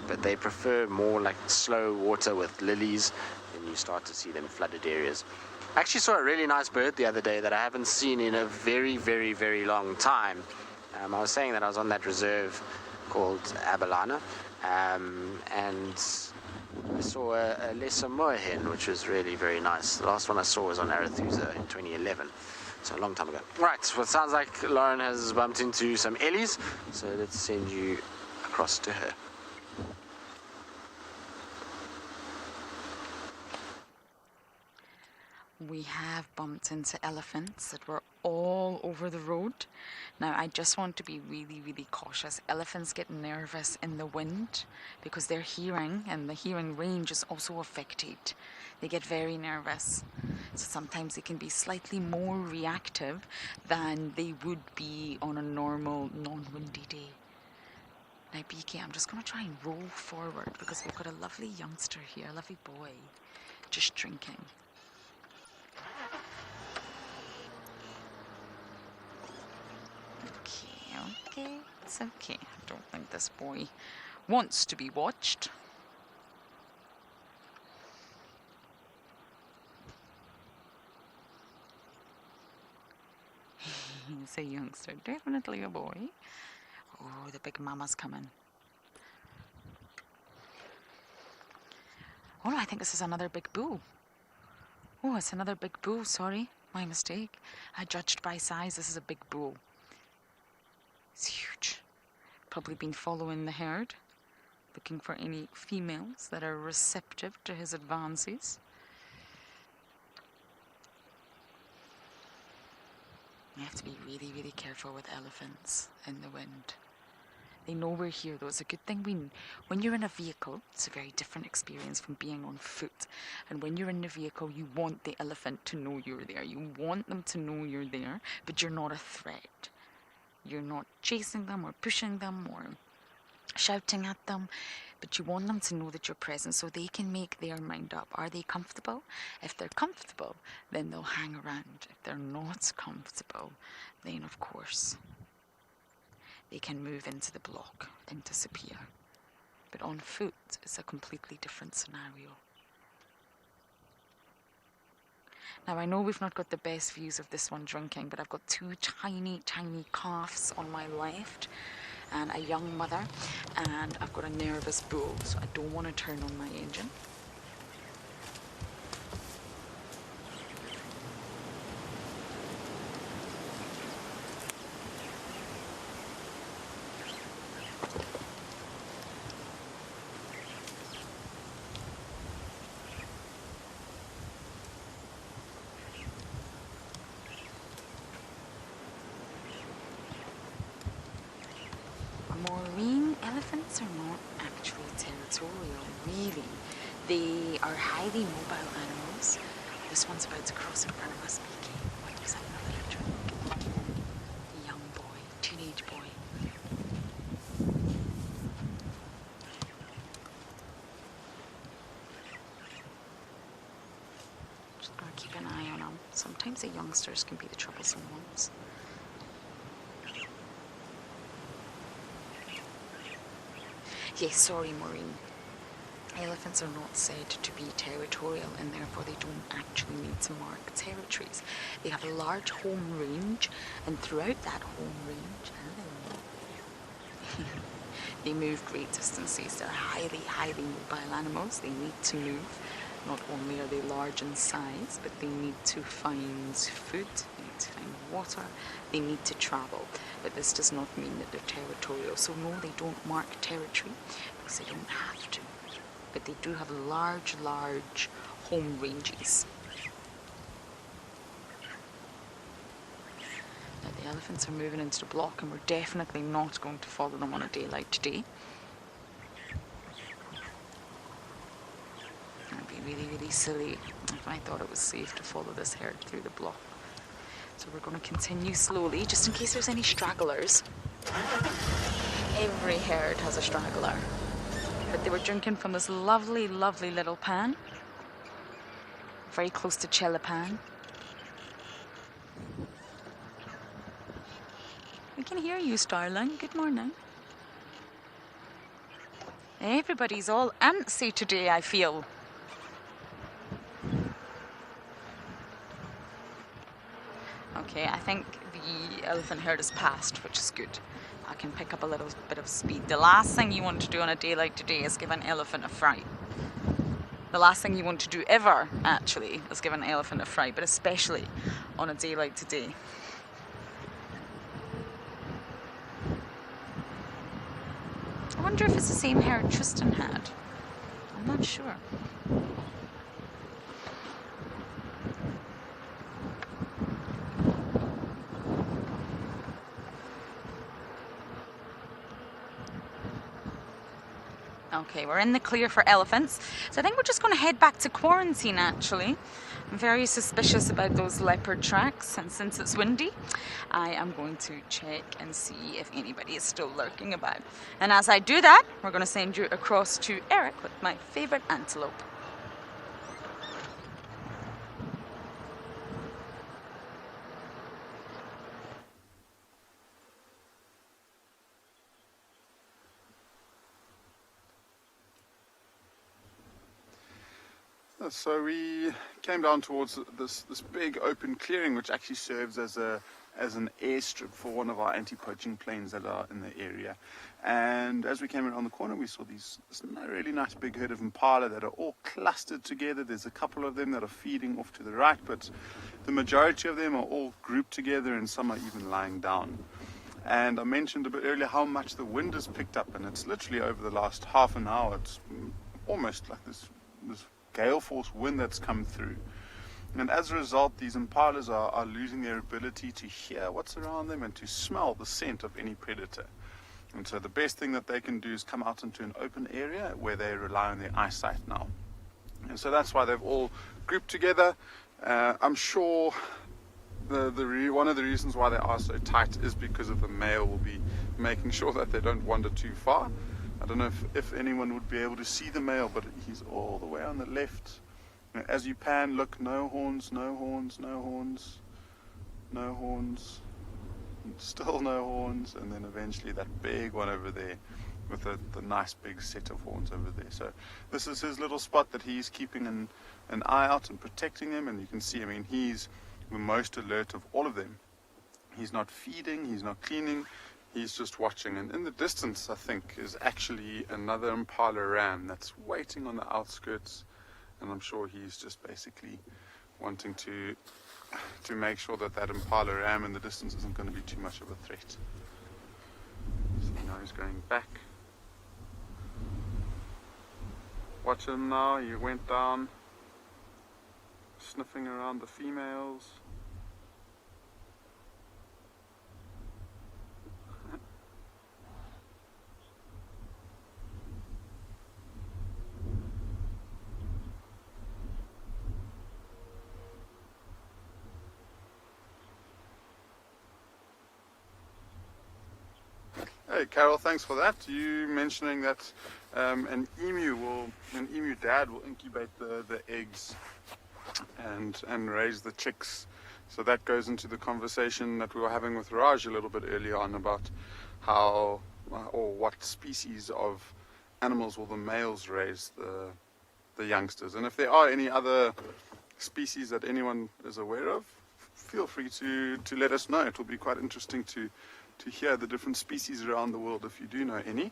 But they prefer more like slow water with lilies, and you start to see them in flooded areas. I actually saw a really nice bird the other day that I haven't seen in a very, very, very long time. I was saying that I was on that reserve called Abalana, and I saw a lesser moorhen, which was really very nice. The last one I saw was on Arathusa in 2011, so a long time ago. Right, well, it sounds like Lauren has bumped into some ellies, so let's send you across to her. We have bumped into elephants that were all over the road. Now, I just want to be really, really cautious. Elephants get nervous in the wind because their hearing and the hearing range is also affected. They get very nervous. So sometimes they can be slightly more reactive than they would be on a normal, non-windy day. Now, BK, I'm just going to try and roll forward because we've got a lovely youngster here, a lovely boy, just drinking. Okay, it's okay. I don't think this boy wants to be watched. He's a youngster, definitely a boy. Oh, the big mama's coming. Oh no, I think this is another big bull. Oh, it's another big bull, sorry. My mistake. I judged by size, this is a big bull. It's huge. Probably been following the herd, looking for any females that are receptive to his advances. You have to be really, really careful with elephants in the wind. They know we're here, though. It's a good thing when you're in a vehicle, it's a very different experience from being on foot. And when you're in the vehicle, you want the elephant to know you're there. You want them to know you're there, but you're not a threat. You're not chasing them or pushing them or shouting at them, but you want them to know that you're present so they can make their mind up. Are they comfortable? If they're comfortable, then they'll hang around. If they're not comfortable, then of course they can move into the block and disappear. But on foot, it's a completely different scenario. Now, I know we've not got the best views of this one drinking, but I've got two tiny, tiny calves on my left and a young mother, and I've got a nervous bull, so I don't want to turn on my engine. Elephants are not actually territorial, really. They are highly mobile animals. This one's about to cross in front of us, BK. He's having a little drink. A young boy, teenage boy. Just gotta keep an eye on them. Sometimes the youngsters can be the troublesome ones. Yes, sorry, Maureen. Elephants are not said to be territorial, and therefore they don't actually need to mark territories. They have a large home range, and throughout that home range, they move great distances. They're highly, highly mobile animals. They need to move. Not only are they large in size, but they need to find food, they need to find water, they need to travel. But this does not mean that they're territorial. So no, they don't mark territory because they don't have to. But they do have large, large home ranges. The elephants are moving into the block, and we're definitely not going to follow them on a day like today. It'd be really, really silly if I thought it was safe to follow this herd through the block. So we're going to continue slowly, just in case there's any stragglers. Every herd has a straggler. But they were drinking from this lovely, lovely little pan. Very close to Chelapan. We can hear you, Starling. Good morning. Everybody's all antsy today, I feel. Okay, I think the elephant herd is past, which is good. I can pick up a little bit of speed. The last thing you want to do on a day like today is give an elephant a fright. The last thing you want to do ever, actually, is give an elephant a fright, but especially on a day like today. I wonder if it's the same herd Tristan had. I'm not sure. Okay, we're in the clear for elephants. So I think we're just going to head back to quarantine, actually. I'm very suspicious about those leopard tracks, and since it's windy, I am going to check and see if anybody is still lurking about. And as I do that, we're going to send you across to Eric with my favorite antelope. So we came down towards this big open clearing, which actually serves as an airstrip for one of our anti-poaching planes that are in the area. And as we came around the corner, we saw this really nice big herd of impala that are all clustered together. There's a couple of them that are feeding off to the right, but the majority of them are all grouped together, and some are even lying down. And I mentioned a bit earlier how much the wind has picked up, and it's literally over the last half an hour, it's almost like this gale force wind that's come through. And as a result, these impalas are losing their ability to hear what's around them and to smell the scent of any predator. And so the best thing that they can do is come out into an open area where they rely on their eyesight now. And so that's why they've all grouped together. I'm sure one of the reasons why they are so tight is because of the male will be making sure that they don't wander too far. I don't know if anyone would be able to see the male, but he's all the way on the left. As you pan, look, no horns, no horns, no horns, no horns, still no horns, and then eventually that big one over there with the nice big set of horns over there. So this is his little spot that he's keeping an eye out and protecting them, and you can see, I mean, he's the most alert of all of them. He's not feeding, he's not cleaning, he's just watching. And in the distance, I think, is actually another impala ram that's waiting on the outskirts, and I'm sure he's just basically wanting to make sure that impala ram in the distance isn't going to be too much of a threat. So now he's going back. Watch him now, he went down, sniffing around the females. Hey Carol, thanks for that. You mentioning that an emu dad will incubate the eggs and raise the chicks. So that goes into the conversation that we were having with Raj a little bit earlier on about how or what species of animals will the males raise the youngsters. And if there are any other species that anyone is aware of, feel free to let us know. It will be quite interesting to hear the different species around the world if you do know any.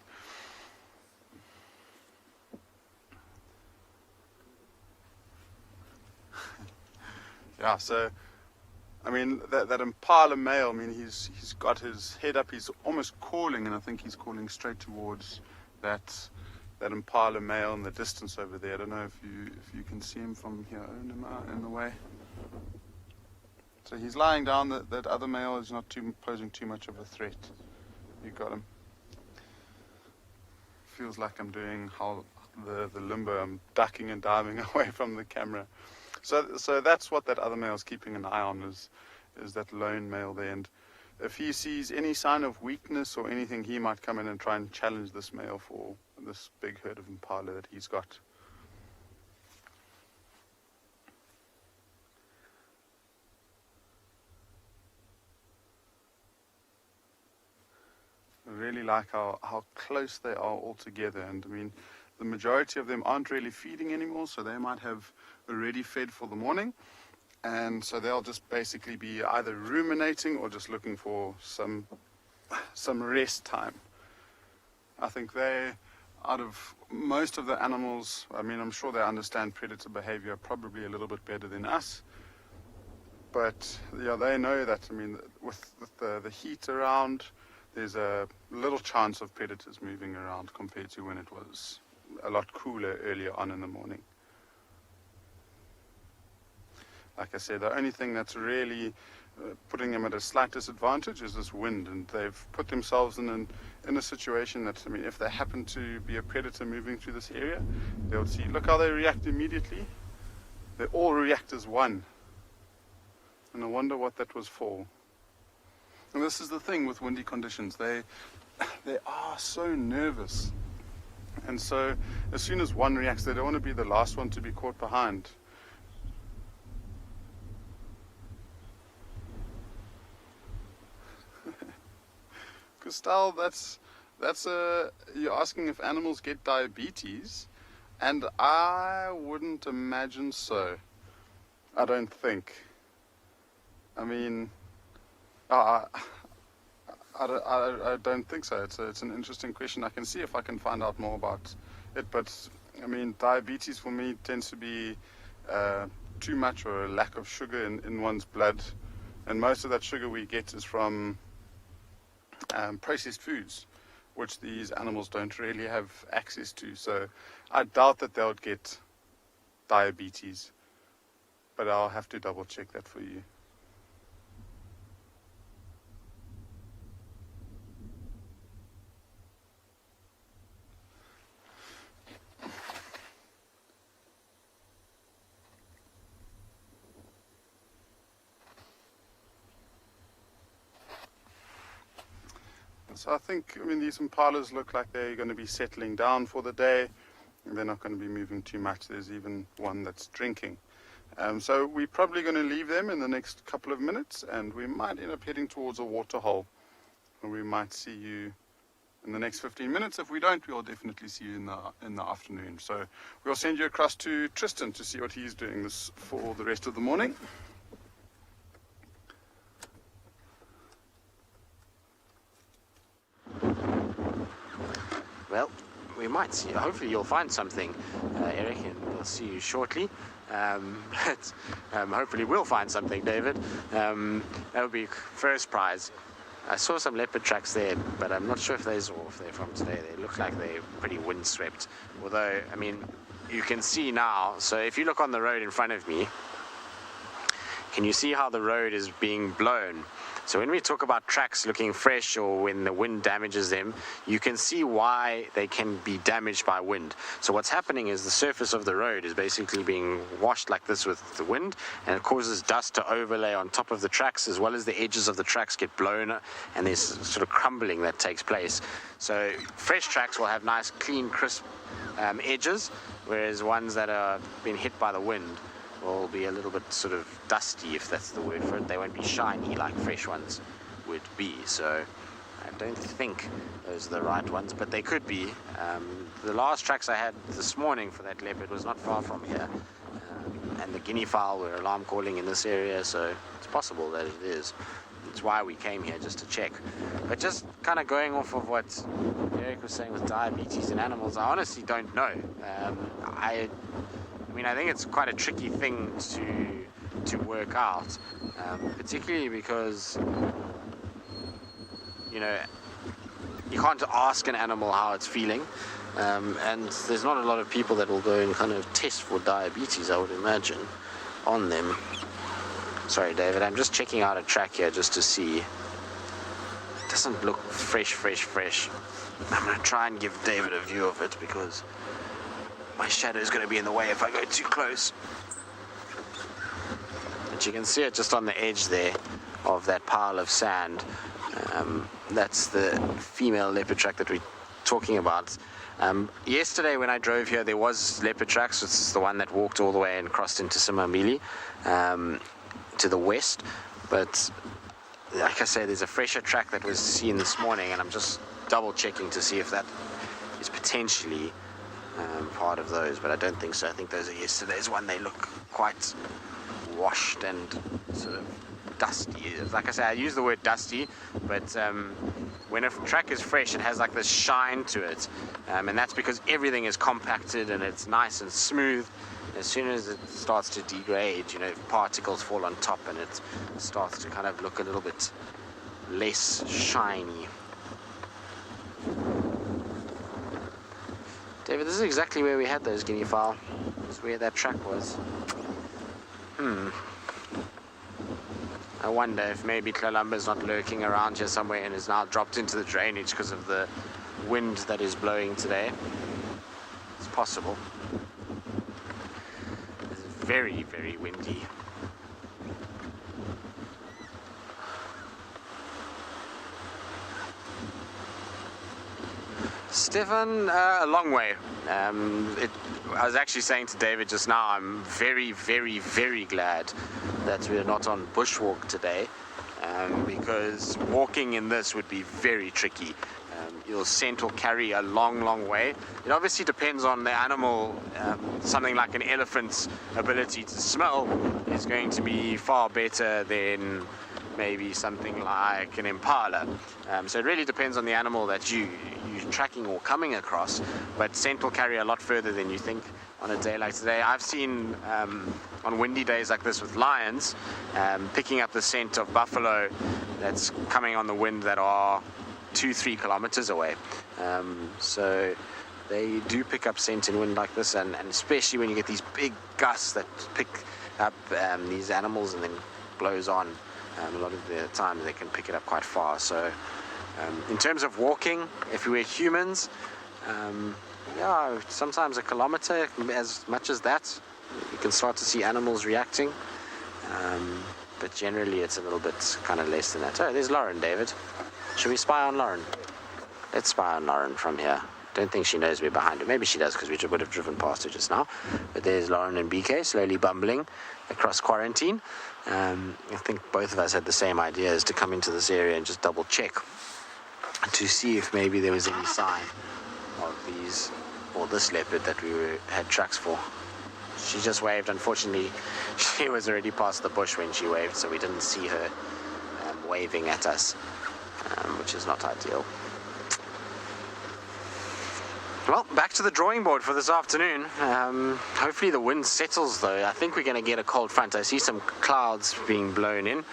Yeah, so I mean that impala male, I mean he's got his head up, he's almost calling, and I think he's calling straight towards that impala male in the distance over there. I don't know if you can see him from here in the way. So he's lying down. That other male is not posing too much of a threat. You got him. Feels like I'm doing the limbo. I'm ducking and diving away from the camera. So that's what that other male is keeping an eye on, is that lone male there. And if he sees any sign of weakness or anything, he might come in and try and challenge this male for this big herd of impala that he's got. I really like how close they are all together. And I mean, the majority of them aren't really feeding anymore, so they might have already fed for the morning. And so they'll just basically be either ruminating or just looking for some rest time. I think out of most of the animals, I mean, I'm sure they understand predator behavior probably a little bit better than us. But yeah, they know that, I mean, with the heat around, there's a little chance of predators moving around compared to when it was a lot cooler earlier on in the morning. Like I said, the only thing that's really putting them at a slight disadvantage is this wind, and they've put themselves in a situation that, I mean, if they happen to be a predator moving through this area, they'll see, look how they react immediately. They all react as one. And I wonder what that was for. And this is the thing with windy conditions. They are so nervous. And so as soon as one reacts, they don't want to be the last one to be caught behind. Gustav, you're asking if animals get diabetes, and I wouldn't imagine so. I don't think. I mean, I don't think so. It's an interesting question. I can see if I can find out more about it, but I mean, diabetes for me tends to be too much or a lack of sugar in one's blood, and most of that sugar we get is from processed foods, which these animals don't really have access to. So I doubt that they would get diabetes, but I'll have to double check that for you. So I think, I mean, these impalas look like they're going to be settling down for the day. They're not going to be moving too much. There's even one that's drinking. So we're probably going to leave them in the next couple of minutes, and we might end up heading towards a waterhole. And we might see you in the next 15 minutes. If we don't, we'll definitely see you in the afternoon. So we'll send you across to Tristan to see what he's doing this for the rest of the morning. Well, we might see. Hopefully you'll find something, Eric, and we'll see you shortly. But hopefully we'll find something, David. That would be first prize. I saw some leopard tracks there, but I'm not sure if they're from today. They look like they're pretty windswept. Although, I mean, you can see now. So if you look on the road in front of me, can you see how the road is being blown? So when we talk about tracks looking fresh or when the wind damages them, you can see why they can be damaged by wind. So what's happening is the surface of the road is basically being washed like this with the wind, and it causes dust to overlay on top of the tracks, as well as the edges of the tracks get blown, and there's sort of crumbling that takes place. So fresh tracks will have nice, clean, crisp edges, whereas ones that are being hit by the wind will be a little bit sort of dusty, if that's the word for it. They won't be shiny like fresh ones would be. So I don't think those are the right ones, but they could be. The last tracks I had this morning for that leopard was not far from here, and the guinea fowl were alarm calling in this area, so it's possible that it is. That's why we came here, just to check. But just kind of going off of what Eric was saying with diabetes in animals, I honestly don't know. I mean, I think it's quite a tricky thing to work out, particularly because, you know, you can't ask an animal how it's feeling, and there's not a lot of people that will go and kind of test for diabetes, I would imagine, on them. Sorry, David, I'm just checking out a track here just to see. It doesn't look fresh. I'm going to try and give David a view of it because my shadow is going to be in the way if I go too close. But you can see it just on the edge there of that pile of sand. That's the female leopard track that we're talking about. Yesterday when I drove here, there was leopard tracks. It's the one that walked all the way and crossed into Simamili to the west. But like I say, there's a fresher track that was seen this morning, and I'm just double checking to see if that is potentially part of those, but I don't think so. I think those are yesterday's one. They look quite washed and sort of dusty. Like I say, I use the word dusty, but when a track is fresh, it has like this shine to it, and that's because everything is compacted and it's nice and smooth. As soon as it starts to degrade, you know, particles fall on top and it starts to kind of look a little bit less shiny. David, this is exactly where we had those guinea fowl. This is where that track was. I wonder if maybe Tlalumba's not lurking around here somewhere and is now dropped into the drainage because of the wind that is blowing today. It's possible. It's very, very windy. Stefan, a long way. I was actually saying to David just now, I'm very, very, very glad that we're not on bushwalk today, because walking in this would be very tricky. You'll scent or carry a long, long way. It obviously depends on the animal. Something like an elephant's ability to smell is going to be far better than maybe something like an impala. So it really depends on the animal that you're tracking or coming across, but scent will carry a lot further than you think on a day like today. I've seen on windy days like this with lions picking up the scent of buffalo that's coming on the wind that are 2-3 kilometers away. So they do pick up scent in wind like this, and especially when you get these big gusts that pick up these animals and then blows on. A lot of the time they can pick it up quite far. So in terms of walking, if we were humans, yeah, sometimes a kilometer, as much as that, you can start to see animals reacting. But generally it's a little bit kind of less than that. Oh, there's Lauren, David. Should we spy on Lauren? Let's spy on Lauren from here. Don't think she knows we're behind her. Maybe she does, because we would have driven past her just now. But there's Lauren and BK slowly bumbling across quarantine. I think both of us had the same idea, is to come into this area and just double check to see if maybe there was any sign of these, or this leopard that we had tracks for. She just waved. Unfortunately, she was already past the bush when she waved, so we didn't see her waving at us, which is not ideal. Well, back to the drawing board for this afternoon. Hopefully the wind settles, though. I think we're going to get a cold front. I see some clouds being blown in.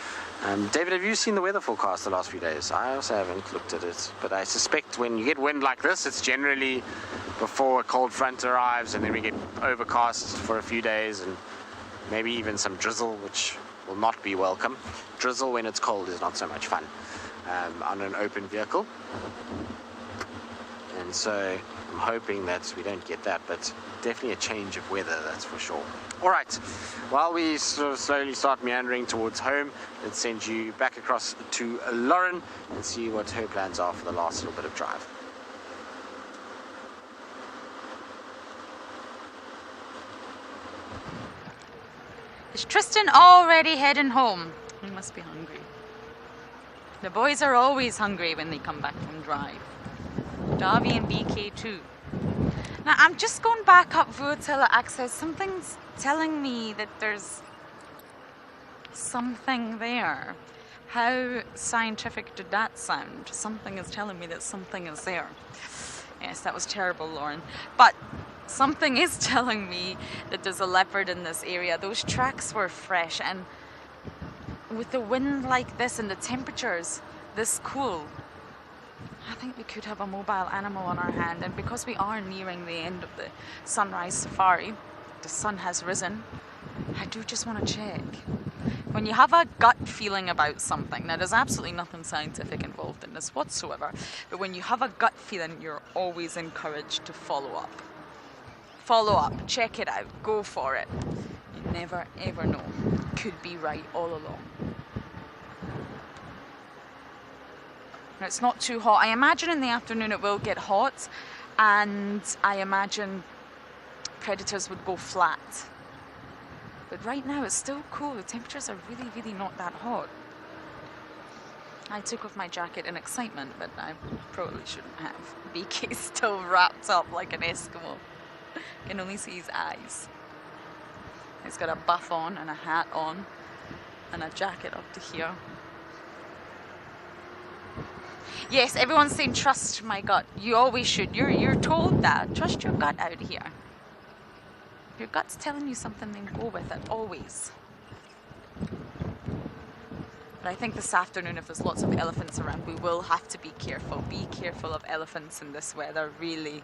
David, have you seen the weather forecast the last few days? I also haven't looked at it, but I suspect when you get wind like this, it's generally before a cold front arrives, and then we get overcast for a few days, and maybe even some drizzle, which will not be welcome. Drizzle when it's cold is not so much fun on an open vehicle. And so I'm hoping that we don't get that, but definitely a change of weather, that's for sure. All right, while we sort of slowly start meandering towards home, let's send you back across to Lauren and see what her plans are for the last little bit of drive. Is Tristan already heading home? He must be hungry. The boys are always hungry when they come back from drive. Davi and BK too. Now I'm just going back up Vuatilla Access. Something's telling me that there's something there. How scientific did that sound? Something is telling me that something is there. Yes, that was terrible, Lauren. But something is telling me that there's a leopard in this area. Those tracks were fresh, and with the wind like this and the temperatures this cool, I think we could have a mobile animal on our hand. And because we are nearing the end of the sunrise safari, the sun has risen, I do just want to check. When you have a gut feeling about something, now there's absolutely nothing scientific involved in this whatsoever, but when you have a gut feeling, you're always encouraged to follow up. Follow up, check it out, go for it. You never ever know. Could be right all along. Now, it's not too hot. I imagine in the afternoon it will get hot, and I imagine predators would go flat. But right now it's still cool. The temperatures are really, really not that hot. I took off my jacket in excitement, but I probably shouldn't have. BK's still wrapped up like an Eskimo. I can only see his eyes. He's got a buff on and a hat on and a jacket up to here. Yes, everyone's saying trust my gut. You always should. You're told that. Trust your gut out here. If your gut's telling you something, then go with it, always. But I think this afternoon, if there's lots of elephants around, we will have to be careful. Be careful of elephants in this weather, really.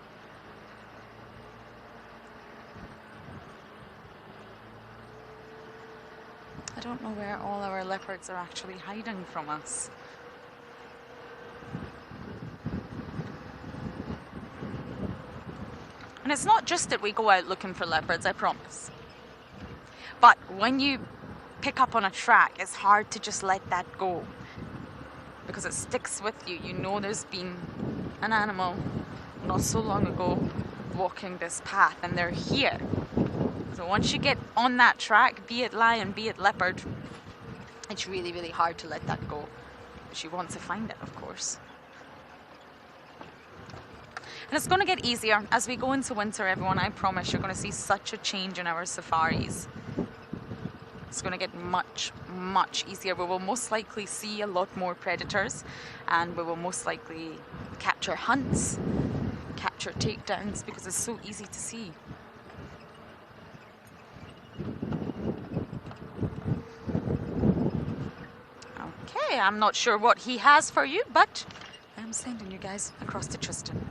I don't know where all our leopards are actually hiding from us. And it's not just that we go out looking for leopards, I promise. But when you pick up on a track, it's hard to just let that go. Because it sticks with you. You know there's been an animal not so long ago walking this path, and they're here. So once you get on that track, be it lion, be it leopard, it's really, really hard to let that go. But you want to find it, of course. And it's going to get easier as we go into winter, everyone. I promise you're going to see such a change in our safaris. It's going to get much, much easier. We will most likely see a lot more predators, and we will most likely capture hunts, capture takedowns, because it's so easy to see. Okay, I'm not sure what he has for you, but I'm sending you guys across to Tristan.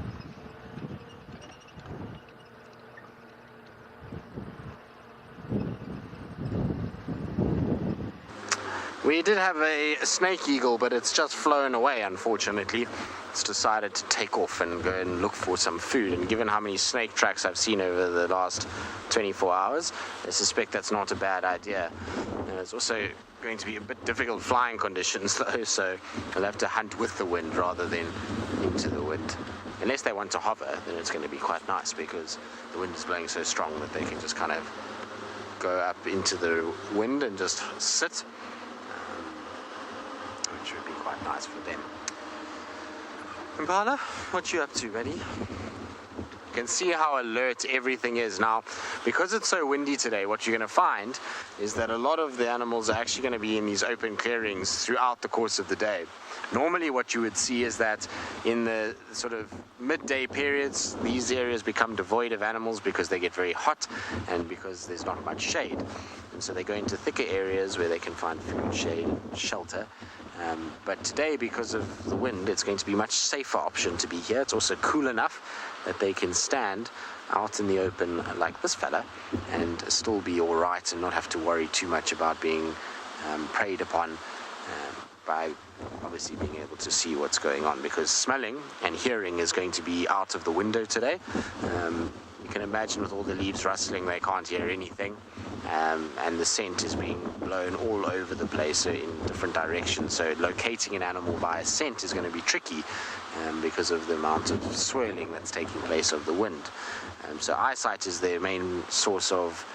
We did have a snake eagle, but it's just flown away, unfortunately. It's decided to take off and go and look for some food, and given how many snake tracks I've seen over the last 24 hours, I suspect that's not a bad idea. It's also going to be a bit difficult flying conditions though, so they'll have to hunt with the wind rather than into the wind. Unless they want to hover, then it's going to be quite nice, because the wind is blowing so strong that they can just kind of go up into the wind and just sit. Which would be quite nice for them. Ngala, what you up to, buddy? You can see how alert everything is now. Because it's so windy today, what you're going to find is that a lot of the animals are actually going to be in these open clearings throughout the course of the day. Normally what you would see is that in the sort of midday periods, these areas become devoid of animals because they get very hot and because there's not much shade. And so they go into thicker areas where they can find food, shade, shelter. But today, because of the wind, it's going to be a much safer option to be here. It's also cool enough that they can stand out in the open like this fella and still be all right and not have to worry too much about being preyed upon by obviously being able to see what's going on, because smelling and hearing is going to be out of the window today. You can imagine with all the leaves rustling, they can't hear anything. And the scent is being blown all over the place, so in different directions. So locating an animal by a scent is going to be tricky because of the amount of swirling that's taking place of the wind. So eyesight is their main source of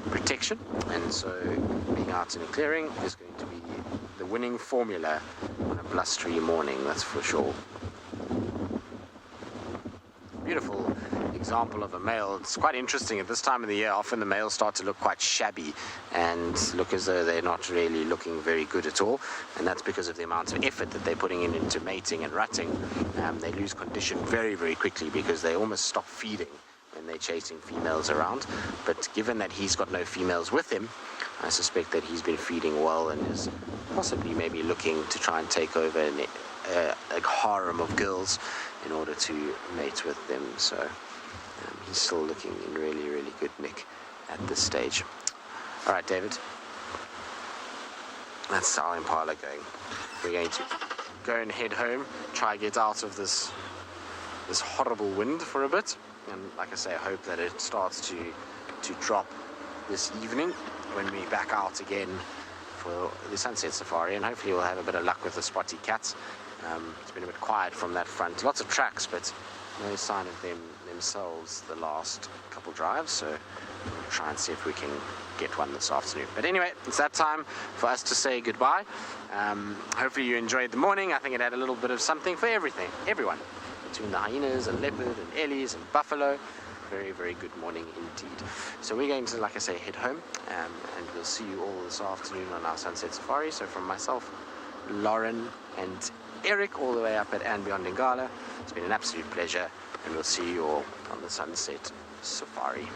protection, and so being out in a clearing is going to be the winning formula on a blustery morning, that's for sure. Beautiful example of a male. It's quite interesting at this time of the year. Often the males start to look quite shabby and look as though they're not really looking very good at all, and that's because of the amount of effort that they're putting into mating and rutting. They lose condition very, very quickly because they almost stop feeding when they're chasing females around. But given that he's got no females with him, I suspect that he's been feeding well and is possibly maybe looking to try and take over a harem of girls in order to mate with them. So he's still looking in really, really good nick at this stage. All right, David. That's our Impala going. We're going to go and head home, try get out of this horrible wind for a bit, and like I say, I hope that it starts to drop this evening when we back out again for the sunset safari, and hopefully we'll have a bit of luck with the spotty cats. It's been a bit quiet from that front, lots of tracks, but no sign of them themselves the last couple drives, so we'll try and see if we can get one this afternoon. But anyway, it's that time for us to say goodbye. Hopefully you enjoyed the morning. I think it had a little bit of something for everyone, between the hyenas and leopard and ellies and buffalo. Very, very good morning indeed. So we're going to, like I say, head home, and we'll see you all this afternoon on our sunset safari. So from myself, Lauren, and Eric, all the way up at andBeyond in Ngala, it's been an absolute pleasure, and we'll see you all on the sunset safari.